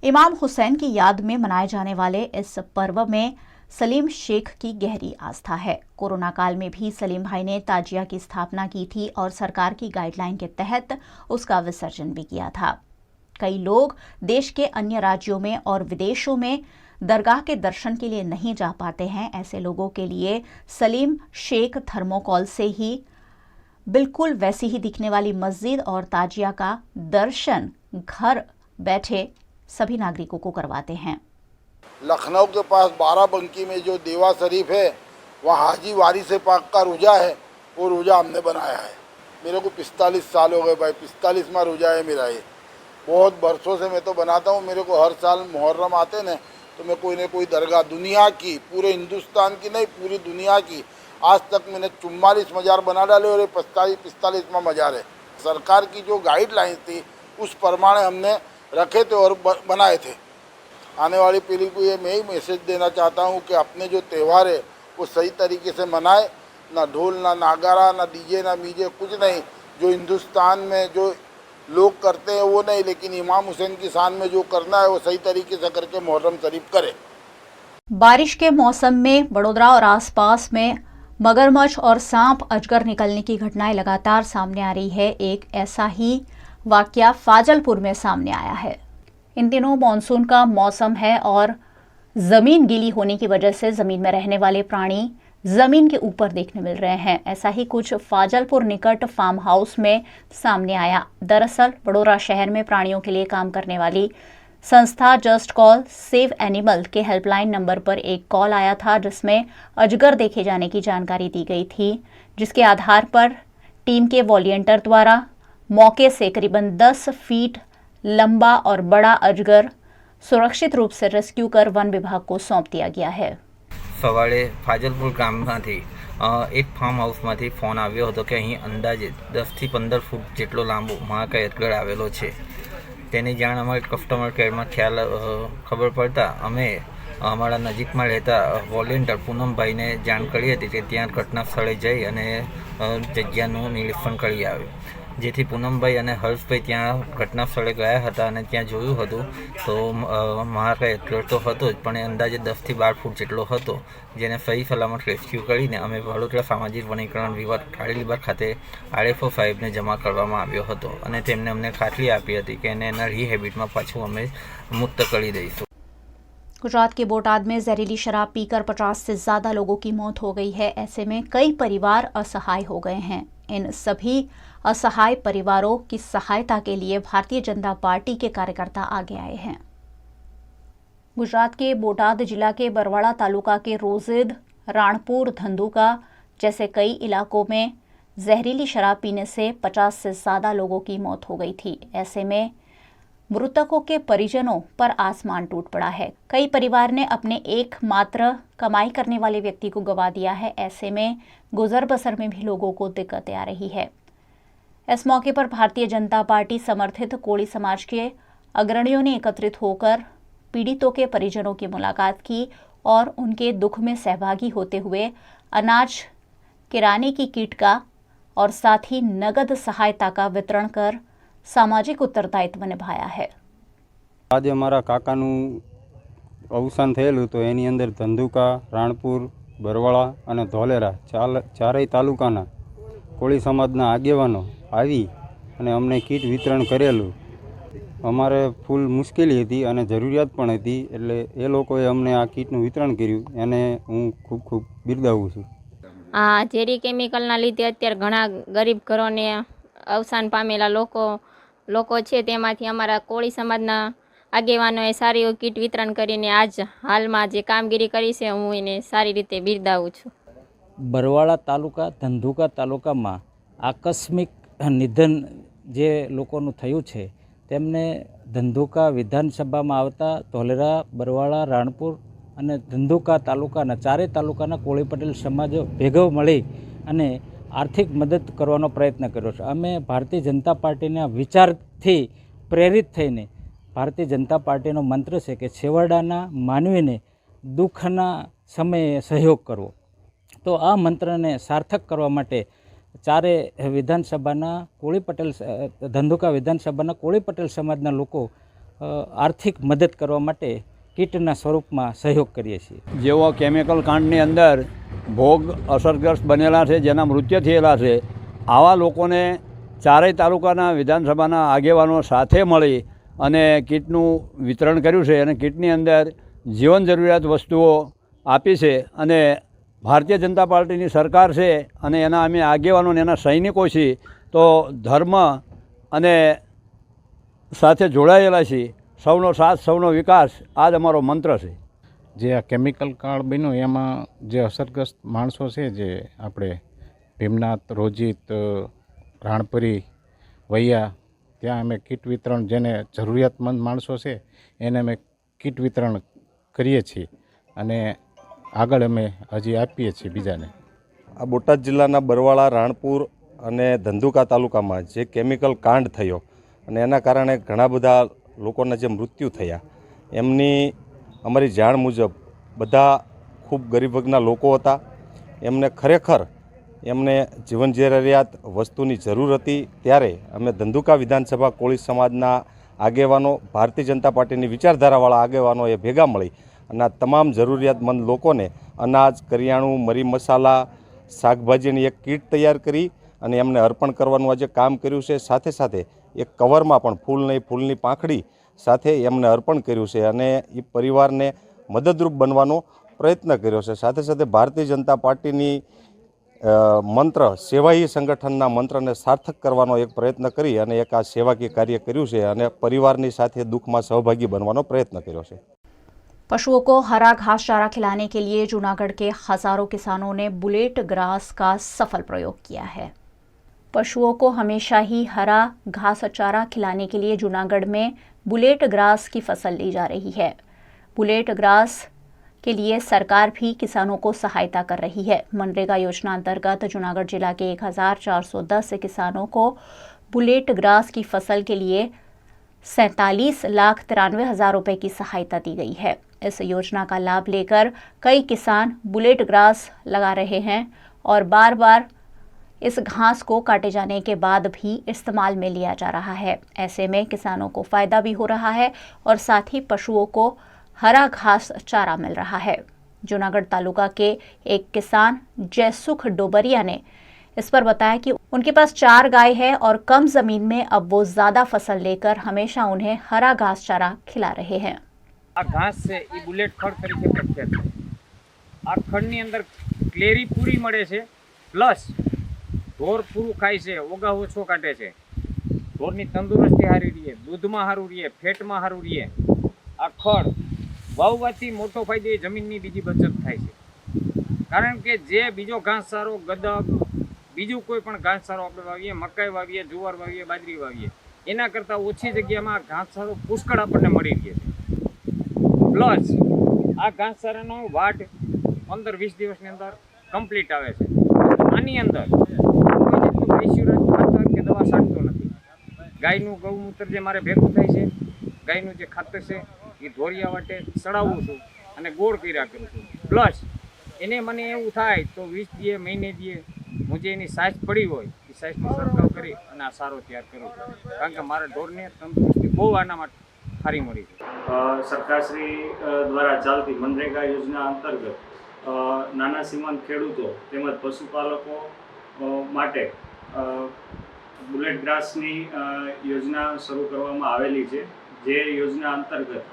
इमाम हुसैन की याद में मनाए जाने वाले इस पर्व में सलीम शेख की गहरी आस्था है. कोरोना काल में भी सलीम भाई ने ताजिया की स्थापना की थी और सरकार की गाइडलाइन के तहत उसका विसर्जन भी किया था. कई लोग देश के अन्य राज्यों में और विदेशों में दरगाह के दर्शन के लिए नहीं जा पाते हैं. ऐसे लोगों के लिए सलीम शेख थर्मोकॉल से ही बिल्कुल वैसी ही दिखने वाली मस्जिद और ताजिया का दर्शन घर बैठे सभी नागरिकों को करवाते हैं. लखनऊ के पास बाराबंकी में जो देवा शरीफ है, वहाँ हाजी वारिस पाक का रोज़ा है. वो रोज़ा हमने बनाया है. मेरे को 45 साल हो गए भाई, 45वां रोज़ा है मेरा ये. बहुत बरसों से मैं तो बनाता हूँ. मेरे को हर साल मुहर्रम आते न तो मैं कोई न कोई दरगाह दुनिया की, पूरे हिंदुस्तान की नहीं पूरी दुनिया की, आज तक मैंने 44 मज़ार बना डाले और ये 45वां मज़ार है. सरकार की जो गाइडलाइन थी उस प्रमाणे हमने रखे थे और बनाए थे. आने वाली पीढ़ी को ये मैं ही मैसेज देना चाहता हूँ कि अपने जो त्यौहार है वो सही तरीके से मनाए. ना ढोल, ना नागारा, ना डीजे, ना मीजे, कुछ नहीं. जो हिंदुस्तान में जो लोग करते हैं वो नहीं, लेकिन इमाम हुसैन की शान में जो करना है वो सही तरीके से करके मुहर्रम शरीफ करे. बारिश के मौसम में वडोदरा और आसपास में मगरमच्छ और सांप अजगर निकलने की घटनाएं लगातार सामने आ रही है। एक ऐसा ही वाकया फाजलपुर में सामने आया है। इन दिनों मानसून का मौसम है और जमीन गीली होने की वजह से जमीन में रहने वाले प्राणी जमीन के ऊपर देखने मिल रहे हैं। ऐसा ही कुछ फाजलपुर निकट फार्म हाउस में सामने आया। दरअसल वडोदरा शहर में प्राणियों के लिए काम करने वाली संस्था जस्ट कॉल सेव एनिमल के हेल्पलाइन नंबर पर एक कॉल आया था, जिसमें अजगर देखे जाने की जानकारी दी गई थी, जिसके आधार पर टीम के वॉलंटियर द्वारा मौके से करीबन 10 फीट लंबा और बड़ा अजगर सुरक्षित रूप से रेस्क्यू कर वन विभाग को सौंप दिया गया है। सवारे फाजलपुर गामમાંથી એક ફાર્મ હાઉસમાંથી ફોન આવ્યો હતો કે અહીં અંદાજે 10 થી 15 ફૂટ જેટલો લાંબો મહાકાય અજગર આવેલો છે। તેની જાણ અમારી કસ્ટમર કેરમાં ખબર પડતા અમે અમારા નજીકમાં રહેતા વોલેન્ટિયર પૂનમભાઈને જાણ કરી હતી કે ત્યાં ઘટના સ્થળે જઈ અને જગ્યાનું નિરીક્ષણ કરી આવે, જેથી પૂનમભાઈ અને હર્ષભાઈ ત્યાં ઘટના સ્થળે ગયા હતા અને ત્યાં જોયું હતું તો મહાકાય અજગર તો હતો જ, પણ એ અંદાજે 10 થી 12 ફૂટ જેટલો હતો, જેને સહી સલામત રેસ્ક્યુ કરીને અમે વડોદરા સામાજિક વનીકરણ વિભાગ કાળીલીબાગ ખાતે RFO સાહેબને જમા કરવામાં આવ્યો હતો અને તેમને અમને ખાતરી આપી હતી કે એને એના રીહેબિટમાં પાછું અમે મુક્ત કરી દઈશું। गुजरात के बोटाद में जहरीली शराब पीकर 50 से ज्यादा लोगों की मौत हो गई है। ऐसे में कई परिवार असहाय हो गए हैं। इन सभी असहाय परिवारों की सहायता के लिए भारतीय जनता पार्टी के कार्यकर्ता आगे आए हैं। गुजरात के बोटाद जिला के बरवाड़ा तालुका के रोजिद, राणपुर, धंधुका जैसे कई इलाकों में जहरीली शराब पीने से 50 से ज्यादा लोगों की मौत हो गई थी। ऐसे में मृतकों के परिजनों पर आसमान टूट पड़ा है। कई परिवार ने अपने एकमात्र कमाई करने वाले व्यक्ति को गंवा दिया है। ऐसे में गुजर बसर में भी लोगों को दिक्कतें आ रही है। इस मौके पर भारतीय जनता पार्टी समर्थित कोली समाज के अग्रणियों ने एकत्रित होकर पीड़ितों के परिजनों की मुलाकात की और उनके दुख में सहभागी होते हुए अनाज, किराने की किट का और साथ ही नगद सहायता का वितरण कर सामाजिक उत्तरदायित्व निभाया है। आज अमारा काकानु अवसान थयेलुं तो एनी अंदर धंधुका, राणपुर, बरवाड़ा अने धोलेरा चारेय तालुकाना कोळी समाजना आगेवानो आवी अने अमने किट वितरण करेलुं। अमारे फूल मुश्केली हती अने जरूरियात पण हती, एटले ए लोकोए अमने आ किटनुं वितरण कर्युं एने हूँ खूब खूब बिरदावुं छुं। आ झेरी केमिकलना लीधे अत्यारे घणा गरीब घरोने अवसान पामेला લોકો છે તેમાંથી અમારા કોળી સમાજના આગેવાનોએ સારી કિટ વિતરણ કરીને આજ હાલમાં જે કામગીરી કરી છે હું એને સારી રીતે બિરદાવું છું। બરવાળા તાલુકા, ધંધુકા તાલુકામાં આકસ્મિક નિધન જે લોકોનું થયું છે તેમને ધંધુકા વિધાનસભામાં આવતા ધોલેરા, બરવાળા, રાણપુર અને ધંધુકા તાલુકાના ચારેય તાલુકાના કોળી પટેલ સમાજો ભેગો મળી અને आर्थिक मदद करवानो प्रयत्न कर्यो छे। अमे भारतीय जनता पार्टीना विचारथी प्रेरित थईने भारतीय जनता पार्टीनो मंत्र छे कि छेवाडाना मानवीने दुखना समये सहयोग करवो। तो आ मंत्रने सार्थक करवा माटे चारे विधानसभाना कोળી पटेल धंधुका विधानसभाना कोળી पटेल समाजना लोको आर्थिक मदद करवा माटे किटना स्वरूपमां सहयोग करीए छीए। जेवो केमिकल कांडनी अंदर भोग असरग्रस्त बनेला है, जेना मृत्यु थयेला है, आवा लोकोने चारेय तालुकाना विधानसभाना आगेवानो साथे मळी अने किटनुं वितरण कर्युं छे अने किटनी अंदर जीवन जरूरियात वस्तुओ आपी छे अने भारतीय जनता पार्टीनी सरकार छे अने एना अमे आगेवानो ने एना सैनिको छीए तो धर्म अने साथे जोड़ायेला छीए। सौनो साथ, सौनो विकास आज अमारो मंत्र छे। જે આ કેમિકલ કાળ બન્યું એમાં જે અસરગ્રસ્ત માણસો છે, જે આપણે ભીમનાથ, રોજિત, રાણપુરી, વૈયા, ત્યાં અમે કિટ વિતરણ જેને જરૂરિયાતમંદ માણસો છે એને અમે કિટ વિતરણ કરીએ છીએ અને આગળ અમે હજી આપીએ છીએ બીજાને। આ બોટાદ જિલ્લાના બરવાળા, રાણપુર અને ધંધુકા તાલુકામાં જે કેમિકલ કાંડ થયો અને એના કારણે ઘણા બધા લોકોના જે મૃત્યુ થયા, એમની અમારી જાણ મુજબ બધા ખૂબ ગરીબ વર્ગના લોકો હતા। એમને ખરેખર એમને જીવન જરૂરિયાત વસ્તુની જરૂર હતી, ત્યારે અમે ધંધુકા વિધાનસભા કોળી સમાજના આગેવાનો, ભારતીય જનતા પાર્ટીની વિચારધારાવાળા આગેવાનોએ ભેગા મળી અને આ તમામ જરૂરિયાતમંદ લોકોને અનાજ, કરિયાણું, મરી મસાલા, શાકભાજીની એક કીટ તૈયાર કરી અને એમને અર્પણ કરવાનું આજે કામ કર્યું છે. સાથે સાથે એક કવરમાં પણ ફૂલની પાંખડી સાથે એમને અર્પણ કર્યું છે અને એ પરિવારને મદદરૂપ બનવાનો પ્રયત્ન કર્યો છે. સાથે સાથે ભારતીય જનતા પાર્ટીની મંત્ર સેવાહી સંગઠનના મંત્રને સાર્થક કરવાનો એક પ્રયત્ન કરી અને એક આ સેવાકીય કાર્ય કર્યું છે અને પરિવારની સાથે દુઃખમાં સહભાગી बनवानो प्रयत्न કર્યો છે. पशुओं को हरा घास चारा खिलाने के लिए जूनागढ़ के हजारों किसानों ने बुलेट ग्रास का सफल प्रयोग किया है। पशुओं को हमेशा ही हरा घास चारा खिलाने के लिए जूनागढ़ में बुलेट ग्रास की फसल ली जा रही है। बुलेट ग्रास के लिए सरकार भी किसानों को सहायता कर रही है। मनरेगा योजना अंतर्गत जूनागढ़ जिला के 1410 किसानों को बुलेट ग्रास की फसल के लिए 47,93,000 रुपए की सहायता दी गई है। इस योजना का लाभ लेकर कई किसान बुलेट ग्रास लगा रहे हैं और बार बार इस घास को काटे जाने के बाद भी इस्तेमाल में लिया जा रहा है। ऐसे में किसानों को फायदा भी हो रहा है और साथ ही पशुओं को हरा घास चारा मिल रहा है। जूनागढ़ तालुका के एक किसान जयसुख डोबरिया ने इस पर बताया कि उनके पास 4 गाय है और कम जमीन में अब वो ज्यादा फसल लेकर हमेशा उन्हें हरा घास चारा खिला रहे हैं। आ घास से ई बुलेट खड़ तरीके प्रख्यात है। आ खड़नी अंदर क्लेरी पूरी मळे छे प्लस ढोर पूરું ખાય છે, ઓગા ઓછો કાઢે છે, ઢોરની તંદુરસ્તી સારી રહે, દૂધમાં સારું રહે, ફેટમાં સારું રહે। આ ખડ વાવવાથી મોટો ફાયદો એ જમીનની બીજી બચત થાય છે, કારણ કે જે બીજો ઘાસચારો ગદબ બીજું કોઈ પણ ઘાસચારો આપણે વાવીએ, મકાઈ વાવીએ, જુવાર વાવીએ, બાજરી વાવીએ, એના કરતાં ઓછી જગ્યામાં ઘાસચારો પુષ્કળ આપણને મળી રહે છે। પ્લસ આ ઘાસચારાનો વાટ 15-20 દિવસની અંદર કમ્પ્લીટ આવે છે। આની અંદર ઇન્સ્યોરન્સ ખાતર કે દવા છાંટતો નથી। ગાયનું ગૌમૂત્ર જે મારે ભેગું થાય છે, ગાયનું જે ખાતર છે એ ધોરિયા વાટે ચડાવું છું અને ગોળ કર્યા કરું છું। પ્લસ એને મને એવું થાય તો 20 દીએ મહિને દીએ હું જે એની સાઇઝ પડી હોય એ સાઇઝનો સરખાવ કરી અને આ સારો તૈયાર કરું છું, કારણ કે મારા ઢોરને તંદુરસ્તી બહુ આના માટે સારી મળી છે। સરકારશ્રી દ્વારા ચાલતી મનરેગા યોજના અંતર્ગત નાના સીમાંત ખેડૂતો તેમજ પશુપાલકો માટે બુલેટ ગ્રાસની યોજના શરૂ કરવામાં આવેલી છે। જે યોજના અંતર્ગત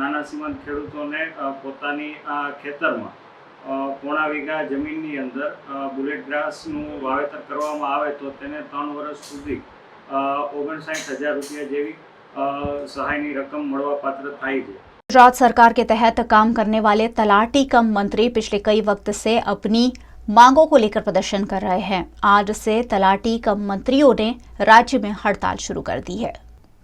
નાના સીમાંત ખેડૂતોને પોતાની ખેતરમાં પોણા વીઘા જમીનની અંદર બુલેટ ગ્રાસનું વાવેતર કરવામાં આવે તો તેને 3 વર્ષ સુધી 59,000 રૂપિયા જેવી સહાયની રકમ મળવા પાત્ર થાય છે। गुजरात सरकार के तहत काम करने वाले तलाटी कम मंत्री पिछले कई वक्त से अपनी मांगों को लेकर प्रदर्शन कर रहे हैं। आज से तलाटी कम मंत्रियों ने राज्य में हड़ताल शुरू कर दी है।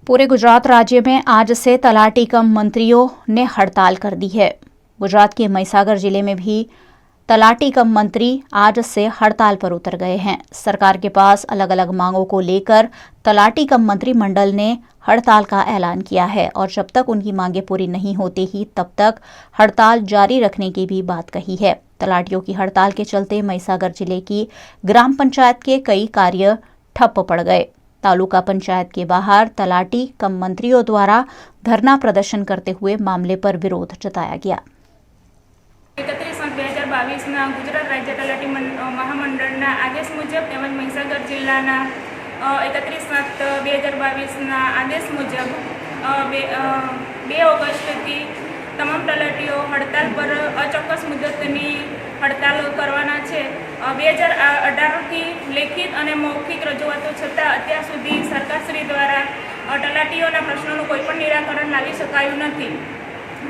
पूरे गुजरात राज्य में आज से तलाटी कम मंत्रियों ने हड़ताल कर दी है। गुजरात के महिसागर जिले में भी तलाटी कम मंत्री आज से हड़ताल पर उतर गए हैं। सरकार के पास अलग अलग मांगों को लेकर तलाटी कम मंत्रिमंडल ने हड़ताल का ऐलान किया है और जब तक उनकी मांगें पूरी नहीं होती ही तब तक हड़ताल जारी रखने की भी बात कही है। तलाटियों की हड़ताल के चलते महिसागर जिले की ग्राम पंचायत के कई कार्य ठप पड़ गए। तालुका पंचायत के बाहर तलाटी कम मंत्रियों द्वारा धरना प्रदर्शन करते हुए मामले पर विरोध जताया गया। 31/2022 गुजरात राज्य तलाटी महामंडळना आदेश मुजब તેમજ મહીસાગર જિલ્લાના 31/2022 આદેશ મુજબ 2 ઓગસ્ટથી તમામ તલાટીઓ હડતાલ પર અચોક્કસ મુદતની હડતાલ કરવાના છે। 2018થી લેખિત અને મૌખિક રજૂઆતો છતાં અત્યાર સુધી સરકારશ્રી દ્વારા તલાટીઓના પ્રશ્નોનું કોઈપણ નિરાકરણ લાવી શકાયું નથી।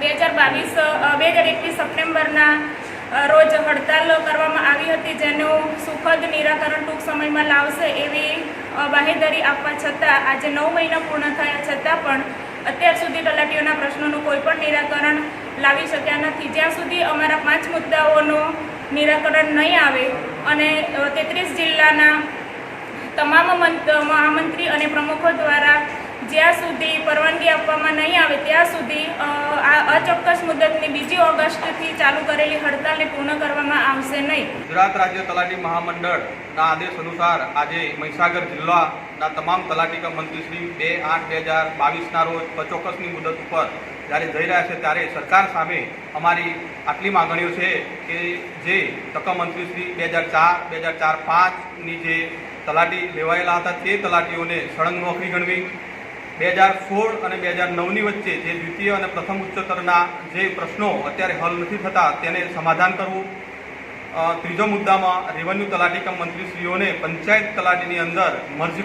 2021 સપ્ટેમ્બરના રોજ હડતાલ કરવામાં આવી હતી, જેનું સુખદ નિરાકરણ ટૂંક સમયમાં લાવશે એવી બાહેધરી આપવા છતાં આજે 9 મહિના પૂર્ણ થયા છતાં પણ અત્યાર સુધી તલાટીઓના પ્રશ્નોનું કોઈપણ નિરાકરણ લાવી શક્યા નથી। જ્યાં સુધી અમારા 5 મુદ્દાઓનું નિરાકરણ નહીં આવે અને 33 જિલ્લાના તમામ મહામંત્રી અને પ્રમુખો દ્વારા જ્યાં સુધી પરવાનગી આપવામાં નહીં આવે ત્યાં સુધી આ અચોક્કસ મુદતની 2 ઓગસ્ટથી ચાલુ કરેલી હડતાલને પૂર્ણ કરવામાં આવશે નહીં। ગુજરાત રાજ્ય તલાટી મહામંડળના આદેશ અનુસાર આજે મહીસાગર જિલ્લાના તમામ તલાટી કમ મંત્રીશ્રી 2/8/2022ના રોજ અચોક્કસની મુદત ઉપર જ્યારે જઈ રહ્યા છે ત્યારે સરકાર સામે અમારી આટલી માગણીઓ છે કે જે તકમંત્રી શ્રી 2004-2005ની જે તલાટી લેવાયેલા હતા તે તલાટીઓને સળંગ નોકરી ગણવી, 2016 અને 2009ની વચ્ચે જે દ્વિતીય અને પ્રથમ ઉચ્ચતરના જે પ્રશ્નો અત્યારે હલ નથી થતા તેને સમાધાન કરવું. ત્રીજો મુદ્દામાં રેવન્યુ તલાટી કમ મંત્રીશ્રીઓને પંચાયત તલાટીની અંદર મર્જ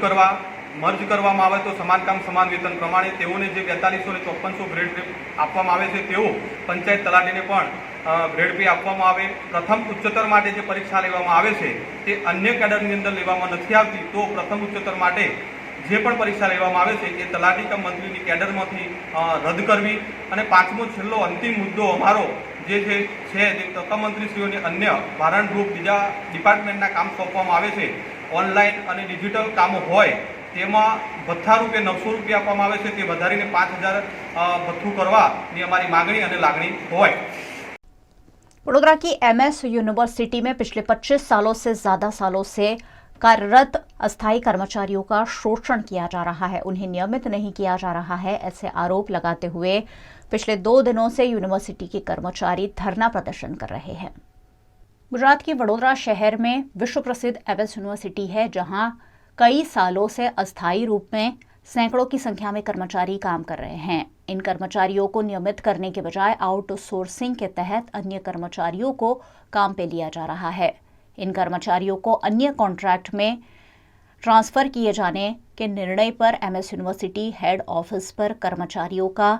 કરવામાં આવે તો સમાન કામ સમાન વેતન પ્રમાણે તેઓને જે 4200 અને 5400 ગ્રેડ પે આપવામાં આવે છે તેઓ પંચાયત તલાટીને પણ ગ્રેડ પે આપવામાં આવે. પ્રથમ ઉચ્ચતર માટે જે પરીક્ષા લેવામાં આવે છે તે અન્ય કેડરની અંદર લેવામાં નથી આવતી, તો પ્રથમ ઉચ્ચતર માટે જે પણ પરીક્ષા લેવામાં આવે છે એ તલાટી કમ મંત્રીની કેડરમાંથી રદ કરવી. અને પાંચમો છેલ્લો અંતિમ મુદ્દો અમારો જે છે તે તકમંત્રીશ્રીઓને અન્ય ભારણરૂપ બીજા ડિપાર્ટમેન્ટના કામ સોંપવામાં આવે છે, ઓનલાઈન અને ડિજિટલ કામો હોય તેમાં ભથ્થા રૂપે 900 રૂપિયા આપવામાં આવે છે, તે વધારીને 5000 ભથ્થું કરવાની અમારી मांगनी અને લાગણી હોય. वडोदरा की MS यूनिवर्सिटी में पिछले 25 सालों से ज्यादा सालों से कार्यरत अस्थायी कर्मचारियों का शोषण किया जा रहा है, उन्हें नियमित नहीं किया जा रहा है, ऐसे आरोप लगाते हुए पिछले 2 दिनों से यूनिवर्सिटी के कर्मचारी धरना प्रदर्शन कर रहे हैं। गुजरात के वडोदरा शहर में विश्व प्रसिद्ध MS यूनिवर्सिटी है, जहां कई सालों से अस्थायी रूप में सैकड़ों की संख्या में कर्मचारी काम कर रहे हैं। इन कर्मचारियों को नियमित करने के बजाय आउटसोर्सिंग के तहत अन्य कर्मचारियों को काम पे लिया जा रहा है। इन कर्मचारियों को अन्य कॉन्ट्रैक्ट में ट्रांसफर किए जाने के निर्णय पर MS यूनिवर्सिटी हेड ऑफिस पर कर्मचारियों का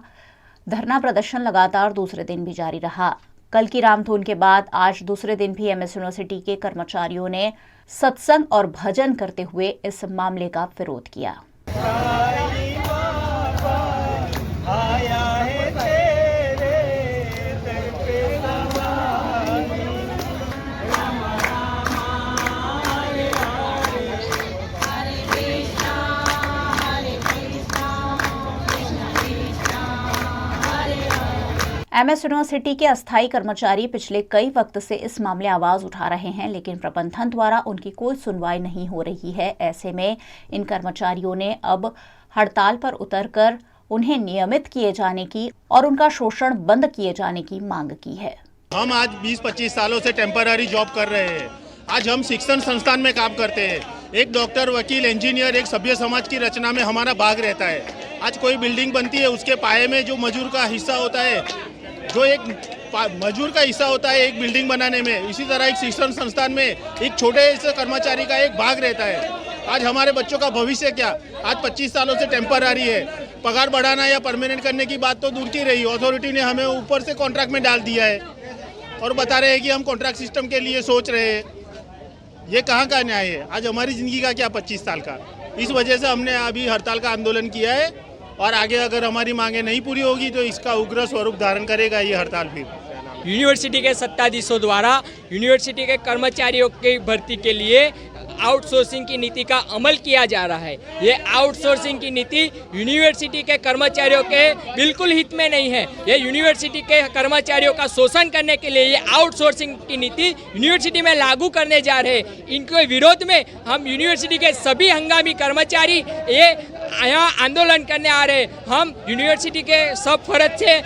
धरना प्रदर्शन लगातार दूसरे दिन भी जारी रहा। कल की रामधुन के बाद आज दूसरे दिन भी MS यूनिवर्सिटी के कर्मचारियों ने सत्संग और भजन करते हुए इस मामले का विरोध किया। MS यूनिवर्सिटी के अस्थायी कर्मचारी पिछले कई वक्त से इस मामले आवाज उठा रहे हैं, लेकिन प्रबंधन द्वारा उनकी कोई सुनवाई नहीं हो रही है। ऐसे में इन कर्मचारियों ने अब हड़ताल पर उतरकर उन्हें नियमित किए जाने की और उनका शोषण बंद किए जाने की मांग की है। हम आज 20-25 सालों से टेम्पररी जॉब कर रहे हैं। आज हम शिक्षण संस्थान में काम करते हैं। एक डॉक्टर, वकील, इंजीनियर, एक सभ्य समाज की रचना में हमारा भाग रहता है। आज कोई बिल्डिंग बनती है, उसके पाए में जो मजदूर का हिस्सा होता है, जो एक मजदूर का हिस्सा होता है एक बिल्डिंग बनाने में, इसी तरह एक शिक्षण संस्थान में एक छोटे से कर्मचारी का एक भाग रहता है। आज हमारे बच्चों का भविष्य क्या? आज 25 सालों से टेम्पररी है। पगार बढ़ाना या परमानेंट करने की बात तो दूर की रही, अथॉरिटी ने हमें ऊपर से कॉन्ट्रैक्ट में डाल दिया है और बता रहे हैं कि हम कॉन्ट्रैक्ट सिस्टम के लिए सोच रहे हैं। ये कहाँ का न्याय है? आज हमारी ज़िंदगी का क्या 25 साल का? इस वजह से हमने अभी हड़ताल का आंदोलन किया है और आगे अगर हमारी मांगे नहीं पूरी होगी तो इसका उग्र स्वरूप धारण करेगा ये हड़ताल भी। यूनिवर्सिटी के सत्ताधीशों द्वारा यूनिवर्सिटी के कर्मचारियों की भर्ती के लिए आउटसोर्सिंग की नीति का अमल किया जा रहा है। ये आउटसोर्सिंग की नीति यूनिवर्सिटी के कर्मचारियों के बिल्कुल हित में नहीं है। ये यूनिवर्सिटी के कर्मचारियों का शोषण करने के लिए ये आउटसोर्सिंग की नीति यूनिवर्सिटी में लागू करने जा रहे हैं। इनके विरोध में हम यूनिवर्सिटी के सभी हंगामी कर्मचारी ये यहाँ आंदोलन करने आ रहे हैं। हम यूनिवर्सिटी के सब फर्ज से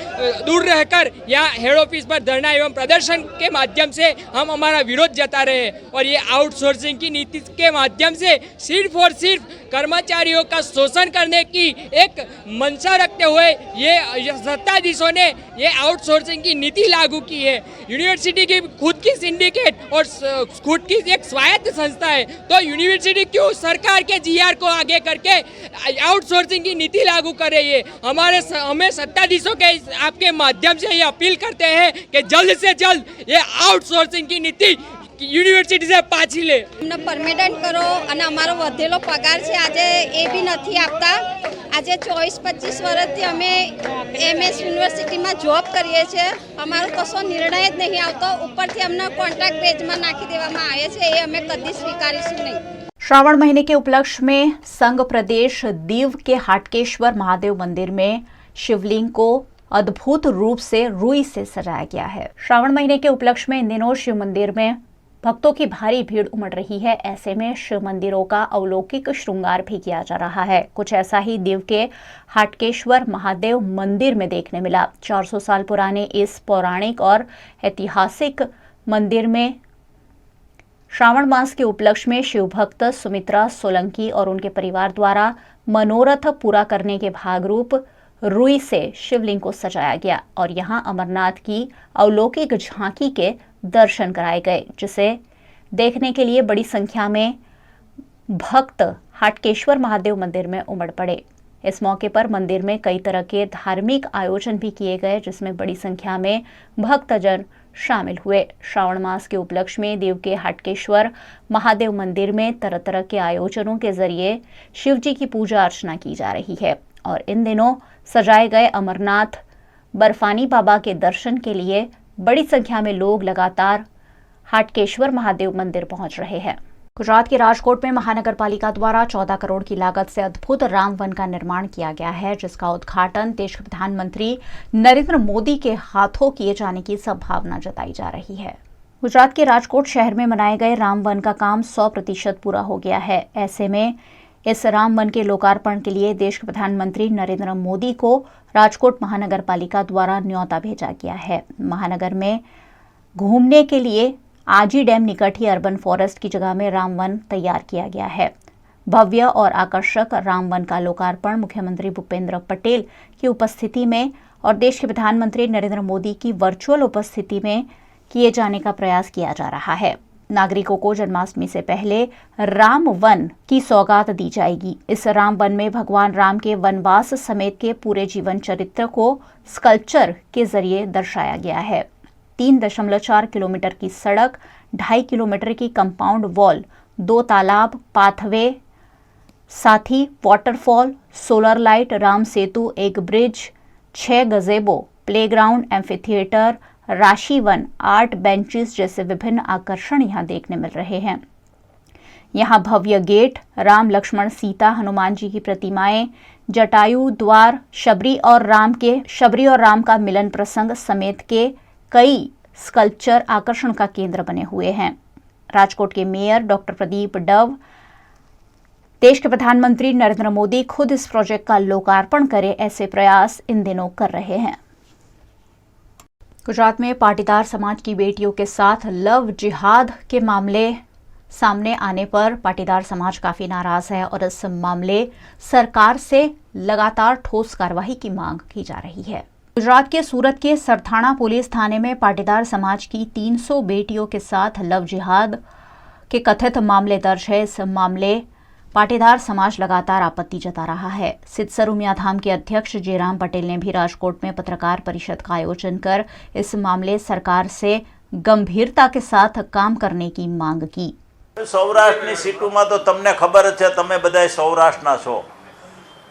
दूर रहकर यहाँ हेड ऑफिस पर धरना एवं प्रदर्शन के माध्यम से हम हमारा विरोध जता रहे हैं और ये आउटसोर्सिंग की नीति के माध्यम से सिर्फ और सिर्फ कर्मचारियों का शोषण करने की एक मंशा रखते हुए ये सत्ताधीशों ने ये आउटसोर्सिंग की नीति लागू की है। यूनिवर्सिटी की खुद की सिंडिकेट और खुद की एक स्वायत्त संस्था है, तो यूनिवर्सिटी क्यों सरकार के GR को आगे करके आउटसोर्सिंग की नीति लागू कर रही है? हमें सत्ताधीशों के आपके माध्यम से ये अपील करते हैं कि जल्द से जल्द ये आउटसोर्सिंग की नीति यूनिवर्सिटी से पाछी ले। अમને પરમેનન્ટ કરો અને અમારો વધેલો પગાર છે આજે એ બી નથી આપતા। આજે 24-25 વર્ષથી અમે MS યુનિવર્સિટીમાં જોબ કરીએ છીએ, અમારો કશો નિર્ણય જ નહીં આવતો, ઉપરથી અમને કોન્ટ્રાક્ટ બેઝમાં નાખી દેવામાં આવે છે, એ અમે કદી સ્વીકારીશું નહીં। श्रावण महीने के उपलक्ष्य में संघ प्रदेश दीव के हाटकेश्वर महादेव मंदिर में शिवलिंग को अद्भुत रूप से रुई से सजाया गया है। श्रावण महीने के उपलक्ष्य में इन दिनों शिव मंदिर में भक्तों की भारी भीड़ उमड़ रही है। ऐसे में शिव मंदिरों का अलौकिक श्रृंगार भी किया जा रहा है। कुछ ऐसा ही दीव के हाटकेश्वर महादेव मंदिर में देखने मिला। 400 साल पुराने इस पौराणिक और ऐतिहासिक मंदिर में श्रावण मास के उपलक्ष्य में शिव भक्त सुमित्रा सोलंकी और उनके परिवार द्वारा मनोरथ पूरा करने के भागरूप रुई से शिवलिंग को सजाया गया और यहां अमरनाथ की अलौकिक झांकी के दर्शन कराए गए, जिसे देखने के लिए बड़ी संख्या में भक्त हाटकेश्वर महादेव मंदिर में उमड़ पड़े। इस मौके पर मंदिर में कई तरह के धार्मिक आयोजन भी किए गए, जिसमें बड़ी संख्या में भक्तजन शामिल हुए। श्रावण मास के उपलक्ष्य में देव के हाटकेश्वर महादेव मंदिर में तरह तरह के आयोजनों के जरिए शिव जी की पूजा अर्चना की जा रही है और इन दिनों सजाए गए अमरनाथ बर्फानी बाबा के दर्शन के लिए बड़ी संख्या में लोग लगातार हाटकेश्वर महादेव मंदिर पहुंच रहे हैं। गुजरात के राजकोट में महानगर पालिका द्वारा 14 करोड़ की लागत से अद्भुत राम वन का निर्माण किया गया है, जिसका उद्घाटन देश के प्रधानमंत्री नरेंद्र मोदी के हाथों किए जाने की संभावना जताई जा रही है। गुजरात के राजकोट शहर में बनाए गए राम वन का काम 100% पूरा हो गया है। ऐसे में इस राम वन के लोकार्पण के लिए देश के प्रधानमंत्री नरेंद्र मोदी को राजकोट महानगर पालिका द्वारा न्योता भेजा गया है। महानगर में घूमने के लिए आजी डैम निकट ही अर्बन फॉरेस्ट की जगह में राम वन तैयार किया गया है। भव्य और आकर्षक राम वन का लोकार्पण मुख्यमंत्री भूपेंद्र पटेल की उपस्थिति में और देश के प्रधानमंत्री नरेंद्र मोदी की वर्चुअल उपस्थिति में किए जाने का प्रयास किया जा रहा है। नागरिकों को जन्माष्टमी से पहले राम वन की सौगात दी जाएगी। इस राम वन में भगवान राम के वनवास समेत के पूरे जीवन चरित्र को स्कल्पचर के जरिए दर्शाया गया है। 3.4 किलोमीटर की सड़क, 2.5 किलोमीटर की कंपाउंड वॉल, 2 तालाब, पाथवे, साथ ही waterfall, solar light, Ram Setu, एक ब्रिज, 6 गजेबो, प्लेग्राउंड, एम्फीथिएटर, राशि वन, आर्ट बेंचेस जैसे विभिन्न आकर्षण यहाँ देखने मिल रहे हैं। यहाँ भव्य गेट, राम लक्ष्मण सीता हनुमान जी की प्रतिमाएं, जटायु द्वार, शबरी और राम का मिलन प्रसंग समेत के कई स्कल्पचर आकर्षण का केंद्र बने हुए हैं। राजकोट के मेयर डॉक्टर प्रदीप डव, देश के प्रधानमंत्री नरेंद्र मोदी खुद इस प्रोजेक्ट का लोकार्पण करें, ऐसे प्रयास इन दिनों कर रहे हैं। गुजरात में पाटीदार समाज की बेटियों के साथ लव जिहाद के मामले सामने आने पर पाटीदार समाज काफी नाराज है और इस मामले सरकार से लगातार ठोस कार्रवाई की मांग की जा रही है। गुजरात के सूरत के सरथाणा पुलिस थाने में पाटीदार समाज की 300 बेटियों के साथ लव जिहाद के कथित मामले दर्ज है। इस मामले पाटीदार समाज लगातार आपत्ति जता रहा है। सिद्धसर उमिया धाम के अध्यक्ष जयराम पटेल ने भी राजकोट में पत्रकार परिषद का आयोजन कर इस मामले सरकार से गंभीरता के साथ काम करने की मांग की। સૌરાષ્ટ્રની સીટોમાં તો તમને ખબર જ છે, તમે બધાય સૌરાષ્ટ્રના છો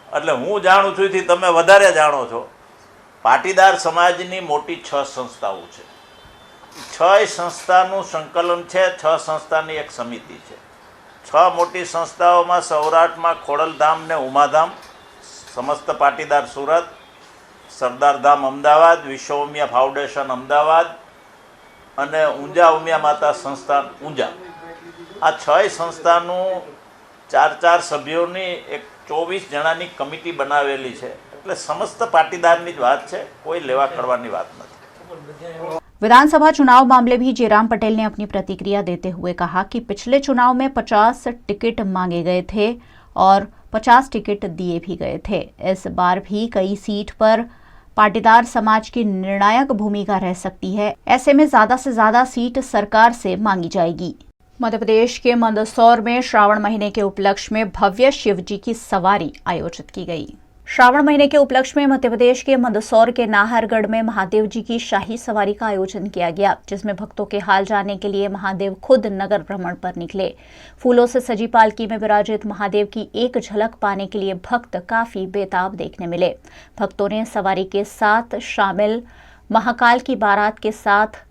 એટલે હું જાણું છું એથી તમે વધારે જાણો છો। પાટીદાર સમાજની મોટી 6 સંસ્થાઓ છે। 6 સંસ્થાનું સંકલન છે, 6 સંસ્થાની એક સમિતિ છે। 6 મોટી સંસ્થાઓમાં સૌરાષ્ટ્રમાં ખોડલધામ ને ઉમાધામ, સમસ્ત પાટીદાર સુરત, સરદારધામ અમદાવાદ, વિશ્વ ઉમિયા ફાઉન્ડેશન અમદાવાદ અને ઊંઝા ઉમિયા માતા સંસ્થાન ઊંઝા, આ 6 સંસ્થાનું 4 સભ્યોની એક 24 જણાની કમિટી બનાવેલી છે। એટલે સમસ્ત પાટીદારની જ વાત છે, કોઈ લેવા કરવાની વાત નથી। विधानसभा चुनाव मामले भी जयराम पटेल ने अपनी प्रतिक्रिया देते हुए कहा कि पिछले चुनाव में 50 टिकट मांगे गए थे और 50 टिकट दिए भी गए थे। इस बार भी कई सीट पर पाटीदार समाज की निर्णायक भूमिका रह सकती है। ऐसे में ज्यादा से ज्यादा सीट सरकार से मांगी जाएगी। मध्य प्रदेश के मंदसौर में श्रावण महीने के उपलक्ष्य में भव्य शिवजी की सवारी आयोजित की गई। श्रावण महीने के उपलक्ष्य में मध्य प्रदेश के मंदसौर के नाहरगढ़ में महादेव जी की शाही सवारी का आयोजन किया गया, जिसमें भक्तों के हाल जानने के लिए महादेव खुद नगर भ्रमण पर निकले। फूलों से सजी पालकी में विराजित महादेव की एक झलक पाने के लिए भक्त काफी बेताब देखने मिले। भक्तों ने सवारी के साथ शामिल महाकाल की बारात के साथ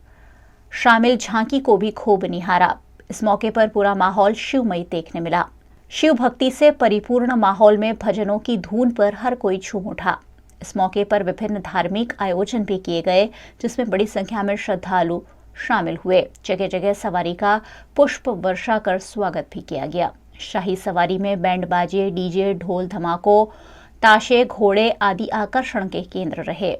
शामिल झांकी को भी खूब निहारा। इस मौके पर पूरा माहौल शिवमयी देखने मिला। शिव भक्ति से परिपूर्ण माहौल में भजनों की धून पर हर कोई झूम उठा। इस मौके पर विभिन्न धार्मिक आयोजन भी किए गए, जिसमें बड़ी संख्या में श्रद्धालु शामिल हुए। जगह जगह सवारी का पुष्प वर्षा कर स्वागत भी किया गया। शाही सवारी में बैंड बाजे, डीजे, ढोल धमाकों, ताशे, घोड़े आदि आकर्षण के केंद्र रहे।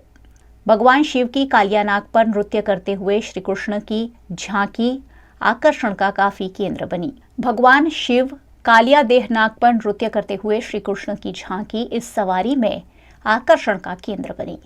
भगवान शिव की कालिया नाग पर नृत्य करते हुए श्री कृष्ण की झांकी आकर्षण का काफी केंद्र बनी। भगवान शिव कालिया देह नाग पर नृत्य करते हुए श्री कृष्ण की झांकी इस सवारी में आकर्षण का केंद्र बनी।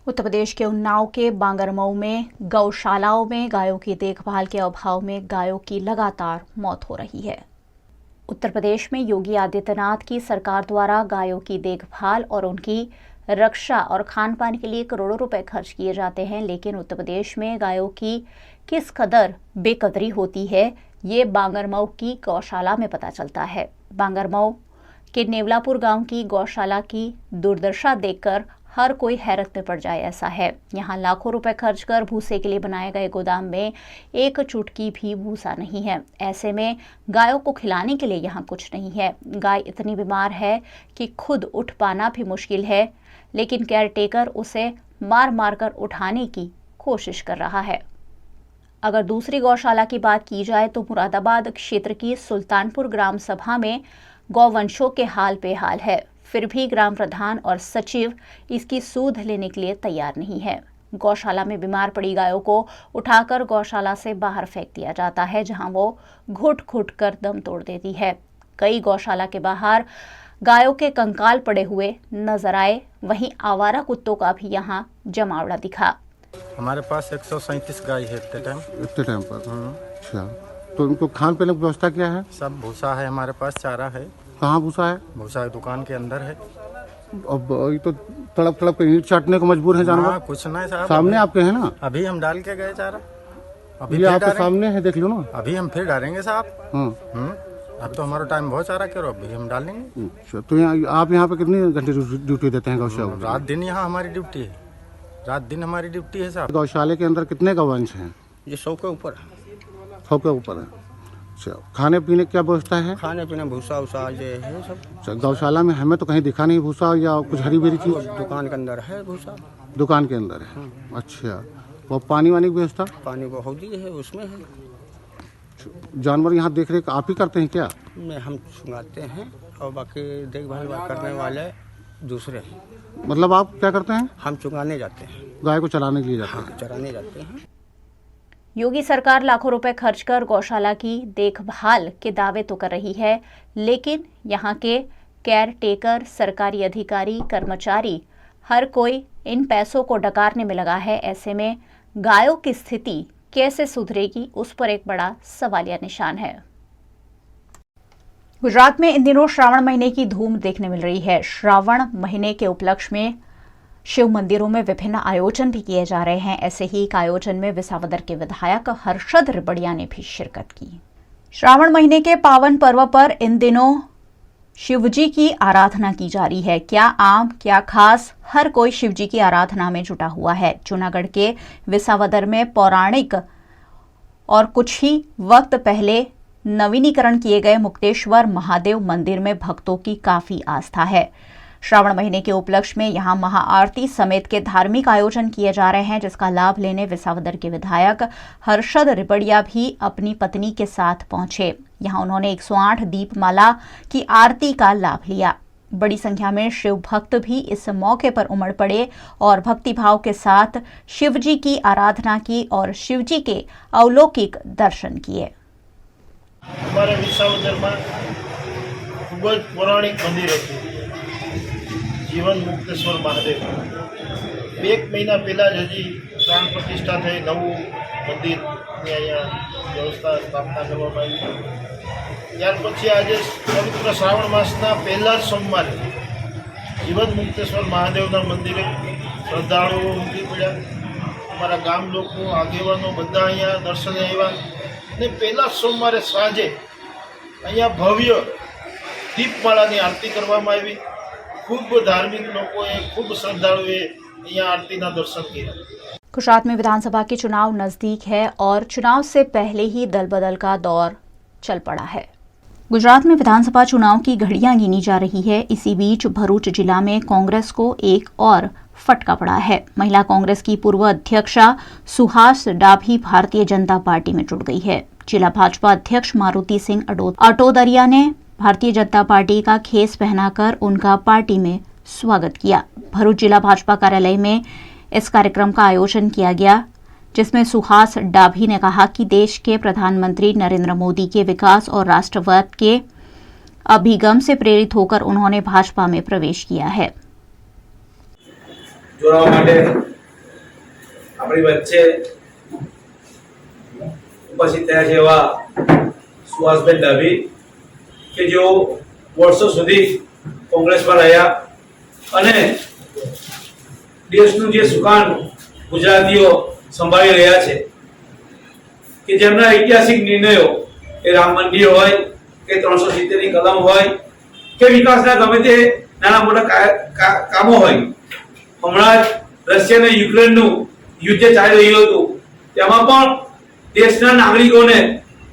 उत्तर प्रदेश के उन्नाव के बांगरमऊ में गौशालाओं में गायों की देखभाल के अभाव में गायों की लगातार मौत हो रही है। उत्तर प्रदेश में योगी आदित्यनाथ की सरकार द्वारा गायों की देखभाल और उनकी रक्षा और खान पान के लिए करोड़ों रुपए खर्च किए जाते हैं, लेकिन उत्तर प्रदेश में गायों की किस कदर बेकदरी होती है ये बांगरमऊ की गौशाला में पता चलता है। बांगरमऊ के नेवलापुर गांव की गौशाला की दुर्दशा देखकर हर कोई हैरत में पड़ जाए ऐसा है। यहाँ लाखों रुपए खर्च कर भूसे के लिए बनाए गए गोदाम में एक चुटकी भी भूसा नहीं है। ऐसे में गायों को खिलाने के लिए यहाँ कुछ नहीं है। गाय इतनी बीमार है कि खुद उठ पाना भी मुश्किल है, लेकिन केयरटेकर उसे मार मार कर उठाने की कोशिश कर रहा है। अगर दूसरी गौशाला की बात की जाए तो मुरादाबाद क्षेत्र की सुल्तानपुर ग्राम सभा में गौवंशों के हाल बेहाल है। फिर भी ग्राम प्रधान और सचिव इसकी सूध लेने के लिए तैयार नहीं है। गौशाला में बीमार पड़ी गायों को उठाकर गौशाला से बाहर फेंक दिया जाता है, जहां वो घुट घुट कर दम तोड़ देती है। कई गौशाला के बाहर गायों के कंकाल पड़े हुए नजर आए। वहीं आवारा कुत्तों का भी यहाँ जमावड़ा दिखा। हमारे पास 137 गाय है इतने टाइम पर। अच्छा, तो उनको खान पीने की व्यवस्था क्या है? सब भूसा है हमारे पास, चारा है। कहाँ भूसा है? भूसा दुकान के अंदर है। अब ये तो तड़प तड़प के ईंट चाटने को मजबूर है जानवर। कुछ नहीं साहब, सामने आपके है ना। अभी हम डाल के गए चारा, अभी आपके सामने है, देख लो ना। अभी हम फिर डालेंगे साहब। अब तो हमारा टाइम बहुत सारा करो, अभी हम डालेंगे। अच्छा, तो आप यहाँ पे कितनी घंटे ड्यूटी देते हैं गौशाला? रात दिन यहाँ हमारी ड्यूटी है, रात दिन हमारी ड्यूटी है साहब। गौशाले के अंदर कितने गौवंश हैं? ये 100 के ऊपर है। 100 के ऊपर है। अच्छा, खाने पीने की क्या व्यवस्था है? खाने पीने भूसा उसा ये है सब। अच्छा, गौशाला में हमें तो कहीं दिखा नहीं भूसा या कुछ हरी भरी चीज? दुकान के अंदर है भूसा। दुकान के अंदर है। अच्छा, वो पानी वानी की व्यवस्था? पानी वो हौदी है, उसमें है। जानवर यहाँ देख रेख आप ही करते हैं क्या? में हम सुंगाते हैं और बाकी देखभाल करने वाले दूसरे हैं। मतलब आप क्या करते हैं? हम चुगाने जाते हैं, गाय को चराने के लिए जाते हैं। चराने जाते हैं। योगी सरकार लाखों रुपए खर्च कर गौशाला की देखभाल के दावे तो कर रही है, लेकिन यहाँ के केयर टेकर, सरकारी अधिकारी, कर्मचारी हर कोई इन पैसों को डकारने में लगा है। ऐसे में गायों की स्थिति कैसे सुधरेगी, उस पर एक बड़ा सवालिया निशान है। गुजरात में इन दिनों श्रावण महीने की धूम देखने मिल रही है। श्रावण महीने के उपलक्ष्य में शिव मंदिरों में विभिन्न आयोजन भी किए जा रहे हैं। ऐसे ही एक आयोजन में विसावदर के विधायक हर्षद रिबड़िया ने भी शिरकत की। श्रावण महीने के पावन पर्व पर इन दिनों शिवजी की आराधना की जा रही है। क्या आम क्या खास, हर कोई शिवजी की आराधना में जुटा हुआ है। जूनागढ़ के विसावदर में पौराणिक और कुछ ही वक्त पहले नवीनीकरण किए गए मुक्तेश्वर महादेव मंदिर में भक्तों की काफी आस्था है। श्रावण महीने के उपलक्ष्य में यहां महाआरती समेत के धार्मिक आयोजन किए जा रहे हैं, जिसका लाभ लेने विसावदर के विधायक हर्षद रिबड़िया भी अपनी पत्नी के साथ पहुंचे। यहां उन्होंने 108 दीपमाला की आरती का लाभ लिया। बड़ी संख्या में शिव भक्त भी इस मौके पर उमड़ पड़े और भक्तिभाव के साथ शिवजी की आराधना की और शिवजी के अलौकिक दर्शन किए। हमारे विसावदर में खूब पौराणिक मंदिर है जीवन मुक्तेश्वर महादेव। 1 महीना पहला हजी प्राण प्रतिष्ठा थई, नवू मंदिर व्यवस्था स्थापना करवामां आवी। त्यार पछी आज पवित्र श्रावण मासना पहला सोमवारे जीवन मुक्तेश्वर महादेवना मंदिरे श्रद्धाळुओ उमटी पड्या। अमारा गाम लोको आगेवानो बधा अहींया दर्शने आव्या ने पहला सोमवारे सांजे अहींया भव्य दीपमाळानी आरती करवामां आवी। ખૂબ ધાર્મિક લોકોએ, ખૂબ શ્રદ્ધાળુએ અહીંયા આરતીના દર્શન કર્યા। गुजरात में विधानसभा के चुनाव नजदीक है और चुनाव से पहले ही दल बदल का दौर चल पड़ा है। गुजरात में विधानसभा चुनाव की घड़ियां गिनी जा रही है। इसी बीच भरूच जिला में कांग्रेस को एक और फटका पड़ा है। महिला कांग्रेस की पूर्व अध्यक्षा सुहास डाभी भारतीय जनता पार्टी में जुड़ गई है। जिला भाजपा अध्यक्ष मारुति सिंह अटोदरिया ने भारतीय जनता पार्टी का खेस पहनाकर उनका पार्टी में स्वागत किया। भरूच जिला भाजपा कार्यालय में इस कार्यक्रम का आयोजन किया गया, जिसमें सुहास डाभी ने कहा कि देश के प्रधानमंत्री नरेंद्र मोदी के विकास और राष्ट्रवाद के अभिगम से प्रेरित होकर उन्होंने भाजपा में प्रवेश किया है। જોડાવા માટે આપણી વચ્ચે ઉપસ્થિત થયા છે એવા સુહાસબેન ડાભી કે જેઓ વર્ષો સુધી કોંગ્રેસમાં રહ્યા અને દેશનું જે સુકાન ગુજરાતીઓ સંભાળી રહ્યા છે કે જેમના ઐતિહાસિક નિર્ણયો એ રામ મંદિર હોય કે 370ની કલમ હોય કે વિકાસના ગમે તે નાના મોટા કામો હોય। હમણાં રશિયા અને યુક્રેનનું યુદ્ધ ચાલી રહ્યું હતું, તેમાં પણ દેશના નાગરિકોને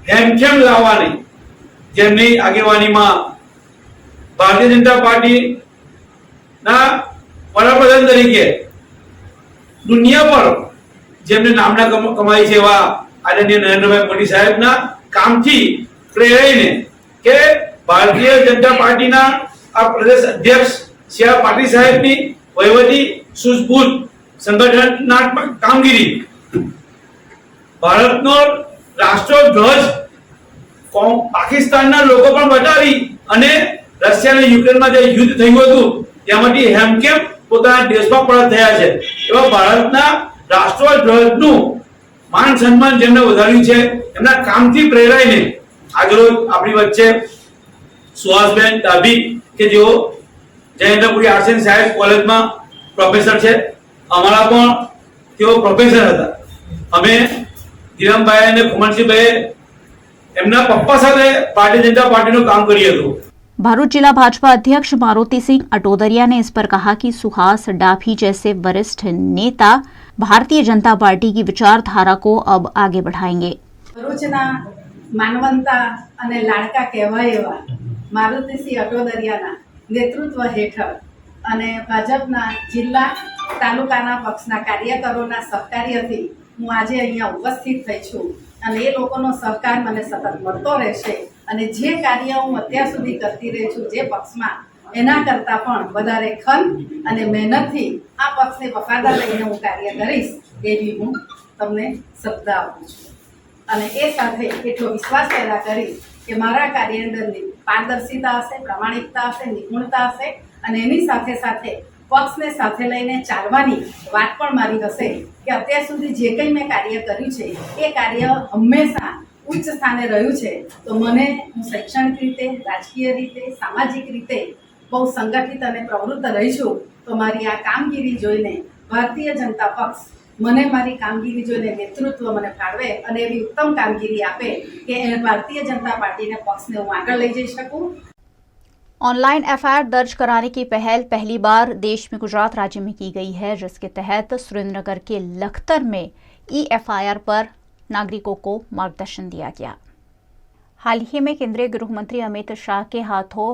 હેમખેમ લાવવાની જેમની આગેવાનીમાં ભારતીય જનતા પાર્ટીના વડાપ્રધાન તરીકે દુનિયા પર જેમને નામના કમાઈ છે એવા આદરણીય નરેન્દ્રભાઈ મોદી સાહેબના કામથી પ્રેરાઈને કે ભારતીય જનતા પાર્ટીના આ પ્રદેશ અધ્યક્ષ સી આર પાટીલ સાહેબની વહીવટી સૂઝબૂઝ સંગઠનાત્મક કામગીરી, ભારતનો રાષ્ટ્રધ્વજ પાકિસ્તાનના લોકો પણ બતાવી અને રશિયા અને યુક્રેનમાં જે યુદ્ધ થયું હતું તેમાંથી હેમકેમ પોતાના દેશમાં પરત થયા છે એવા ભારતના રાષ્ટ્રધ્વજનું માન સન્માન જેમને વધાર્યું છે એમના કામથી પ્રેરાઈને આજરોજ આપણી વચ્ચે સુહાસબેન ડાભી કે જેઓ જયેન્દ્રપુરી આર્ટ્સ એન્ડ સાયન્સ કોલેજમાં પ્રોફેસર છે, અમારા પણ તેઓ પ્રોફેસર હતા। અમે ધીરમભાઈ અને કુમનસિંહભાઈએ એમના પપ્પા સાથે ભારતીય जनता પાર્ટીનું કામ કર્યું હતું। भरूच जिला भाजपा अध्यक्ष मारुति सिंह अटोदरिया ने इस पर कहा कि सुहास डाभी जैसे वरिष्ठ नेता भारतीय जनता पार्टी की विचारधारा को अब आगे बढ़ाएंगे। ભરૂચના માનવંતા અને લાડકા કહેવાય એવા મારુતિસિંહ અટોદરિયાના નેતૃત્વ હેઠળ અને ભાજપના જિલ્લા તાલુકાના પક્ષના કાર્યકરોના સહકાર્યથી હું આજે અહીંયા ઉપસ્થિત થઈ છું અને એ લોકોનો સહકાર મને સતત મળતો રહેશે અને જે કાર્ય હું અત્યાર સુધી કરતી રહી છું જે પક્ષમાં એના કરતાં પણ વધારે ખન અને મહેનતથી આ પક્ષને વફાદાર લઈને હું કાર્ય કરીશ એવી હું તમને શ્રદ્ધા આપું છું અને એ સાથે એટલો વિશ્વાસ પેદા કરીશ કે મારા કાર્યની પારદર્શિતા હશે, પ્રામાણિકતા હશે, નિપુણતા હશે અને એની સાથે સાથે પક્ષને સાથે લઈને ચાલવાની વાત પણ મારી હશે કે અત્યાર સુધી જે કંઈ મેં કાર્ય કર્યું છે એ કાર્ય હંમેશા ઉચ્ચ સ્થાને રહ્યું છે। તો મને હું શૈક્ષણિક રીતે, રાજકીય રીતે, સામાજિક રીતે બહુ સંગઠિત અને પ્રવૃત્ત રહી છું। તો મારી આ કામગીરી જોઈને ભારતીય જનતા પક્ષ મને મારી કામગીરી જોઈને નેતૃત્વ મને ફાળવે અને એવી ઉત્તમ કામગીરી આપે કે ભારતીય જનતા પાર્ટીને પક્ષને હું આગળ લઈ જઈ શકું। ऑनलाइन एफआईआर दर्ज कराने की पहल पहली बार देश में गुजरात राज्य में की गई है, जिसके तहत सुरेंद्रनगर के लखतर में ई-एफआईआर पर नागरिकों को मार्गदर्शन दिया गया। हाल ही में केंद्रीय गृह मंत्री अमित शाह के हाथों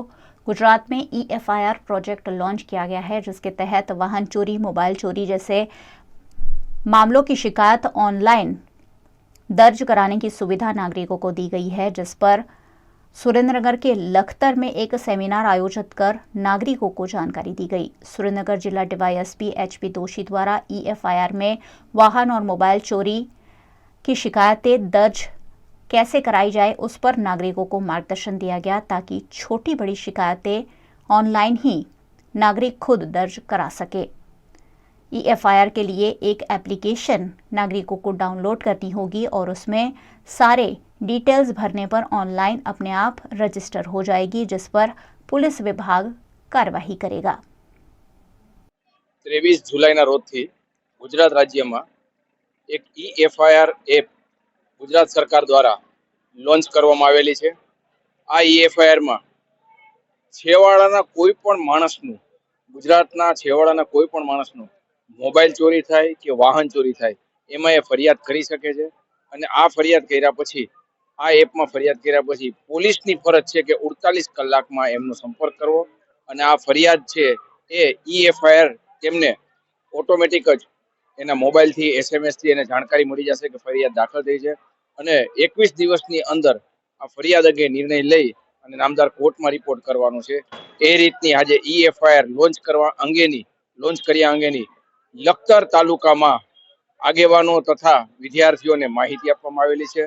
गुजरात में ई-एफआईआर प्रोजेक्ट लॉन्च किया गया है, जिसके तहत वाहन चोरी, मोबाइल चोरी जैसे मामलों की शिकायत ऑनलाइन दर्ज कराने की सुविधा नागरिकों को दी गई है, जिस पर सुरेंद्रनगर के लखतर में एक सेमिनार आयोजित कर नागरिकों को जानकारी दी गई। सुरेंद्रनगर जिला डीवाईएसपी एचपी दोषी द्वारा ई-एफआईआर में वाहन और मोबाइल चोरी की शिकायतें दर्ज कैसे कराई जाए उस पर नागरिकों को मार्गदर्शन दिया गया, ताकि छोटी बड़ी शिकायतें ऑनलाइन ही नागरिक खुद दर्ज करा सके। ई-एफआईआर के लिए एक एप्लीकेशन नागरिकों को डाउनलोड करनी होगी और उसमें सारे डिटेल्स भरने पर ऑनलाइन अपने आप रजिस्टर हो जाएगी, जिस पर पुलिस विभाग कार्यवाही करेगा। 23 जुलाईના રોજથી ગુજરાત રાજ્યમાં એક ई-एफआईआर એપ ગુજરાત સરકાર દ્વારા લોન્ચ કરવામાં આવેલી છે। આ ई-एफआईआर માં છેવાડાના કોઈ પણ માણસનું ગુજરાતના છેવાડાના કોઈ પણ માણસનો મોબાઈલ ચોરી થાય કે વાહન ચોરી થાય એમાં એ ફરિયાદ કરી શકે છે અને આ ફરિયાદ કર્યા પછી આ એપમાં ફરિયાદ કર્યા પછી પોલીસની ફરજ છે કે 48 કલાકમાં એમનો સંપર્ક કરવો અને આ ફરિયાદ છે એ EFIR તેમને ઓટોમેટિક જ એના મોબાઈલથી SMS થી એને જાણકારી મળી જશે કે ફરિયાદ દાખલ થઈ છે અને 21 દિવસની અંદર આ ફરિયાદ અંગે નિર્ણય લઈ અને નામદાર કોર્ટમાં રિપોર્ટ કરવાનો છે। એ રીતની આજે EFIR લોન્ચ કર્યા અંગેની લખતર તાલુકામાં આગેવાનો તથા વિદ્યાર્થીઓને માહિતી આપવામાં આવેલી છે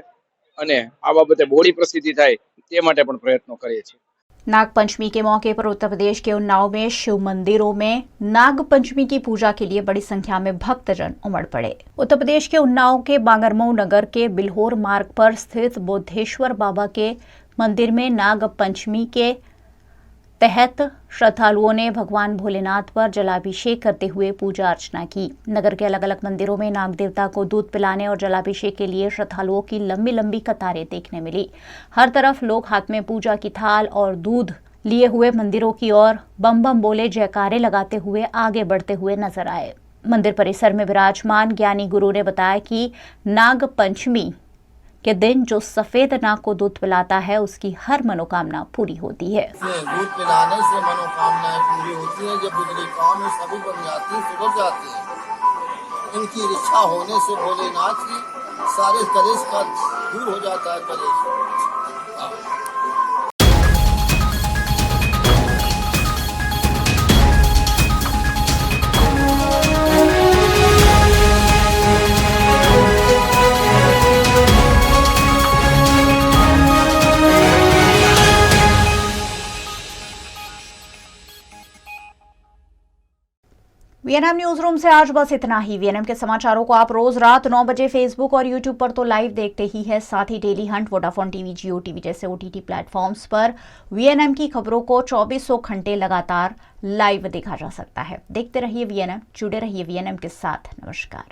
અને આ બાબતે બોડી પ્રસિદ્ધિ થાય તે માટે પણ પ્રયત્નો કરીએ છીએ। नाग पंचमी के मौके पर उत्तर प्रदेश के उन्नाव में शिव मंदिरों में नाग पंचमी की पूजा के लिए बड़ी संख्या में भक्तजन उमड़ पड़े। उत्तर प्रदेश के उन्नाव के बांगरमऊ नगर के बिल्होर मार्ग पर स्थित बोधेश्वर बाबा के मंदिर में नाग पंचमी के तहत श्रद्धालुओं ने भगवान भोलेनाथ पर जलाभिषेक करते हुए पूजा अर्चना की। नगर के अलग अलग मंदिरों में नाग देवता को दूध पिलाने और जलाभिषेक के लिए श्रद्धालुओं की लंबी लंबी कतारें देखने मिली। हर तरफ लोग हाथ में पूजा की थाल और दूध लिए हुए मंदिरों की ओर बम बम बोले जयकारे लगाते हुए आगे बढ़ते हुए नजर आए। मंदिर परिसर में विराजमान ज्ञानी गुरु ने बताया कि नाग पंचमी के दिन जो सफेद नाग को दूध पिलाता है उसकी हर मनोकामना पूरी होती है। दूध पिलाने से मनोकामनाएं पूरी होती हैं। जब बिगड़ी काम में सभी बन जाती है, सुधर जाती है। इनकी इच्छा होने से भोलेनाथ की सारे कलेश का दूर हो जाता है कलेश। वीएनएम न्यूज रूम से आज बस इतना ही। वीएनएम के समाचारों को आप रोज रात 9 बजे फेसबुक और यूट्यूब पर तो लाइव देखते ही है, साथ ही डेली हंट, वोडाफोन टीवी, जियो टीवी जैसे OTT प्लेटफॉर्म्स पर वीएनएम की खबरों को 2400 घंटे लगातार लाइव देखा जा सकता है। देखते रहिए वीएनएम, जुड़े रहिए वीएनएम के साथ। नमस्कार।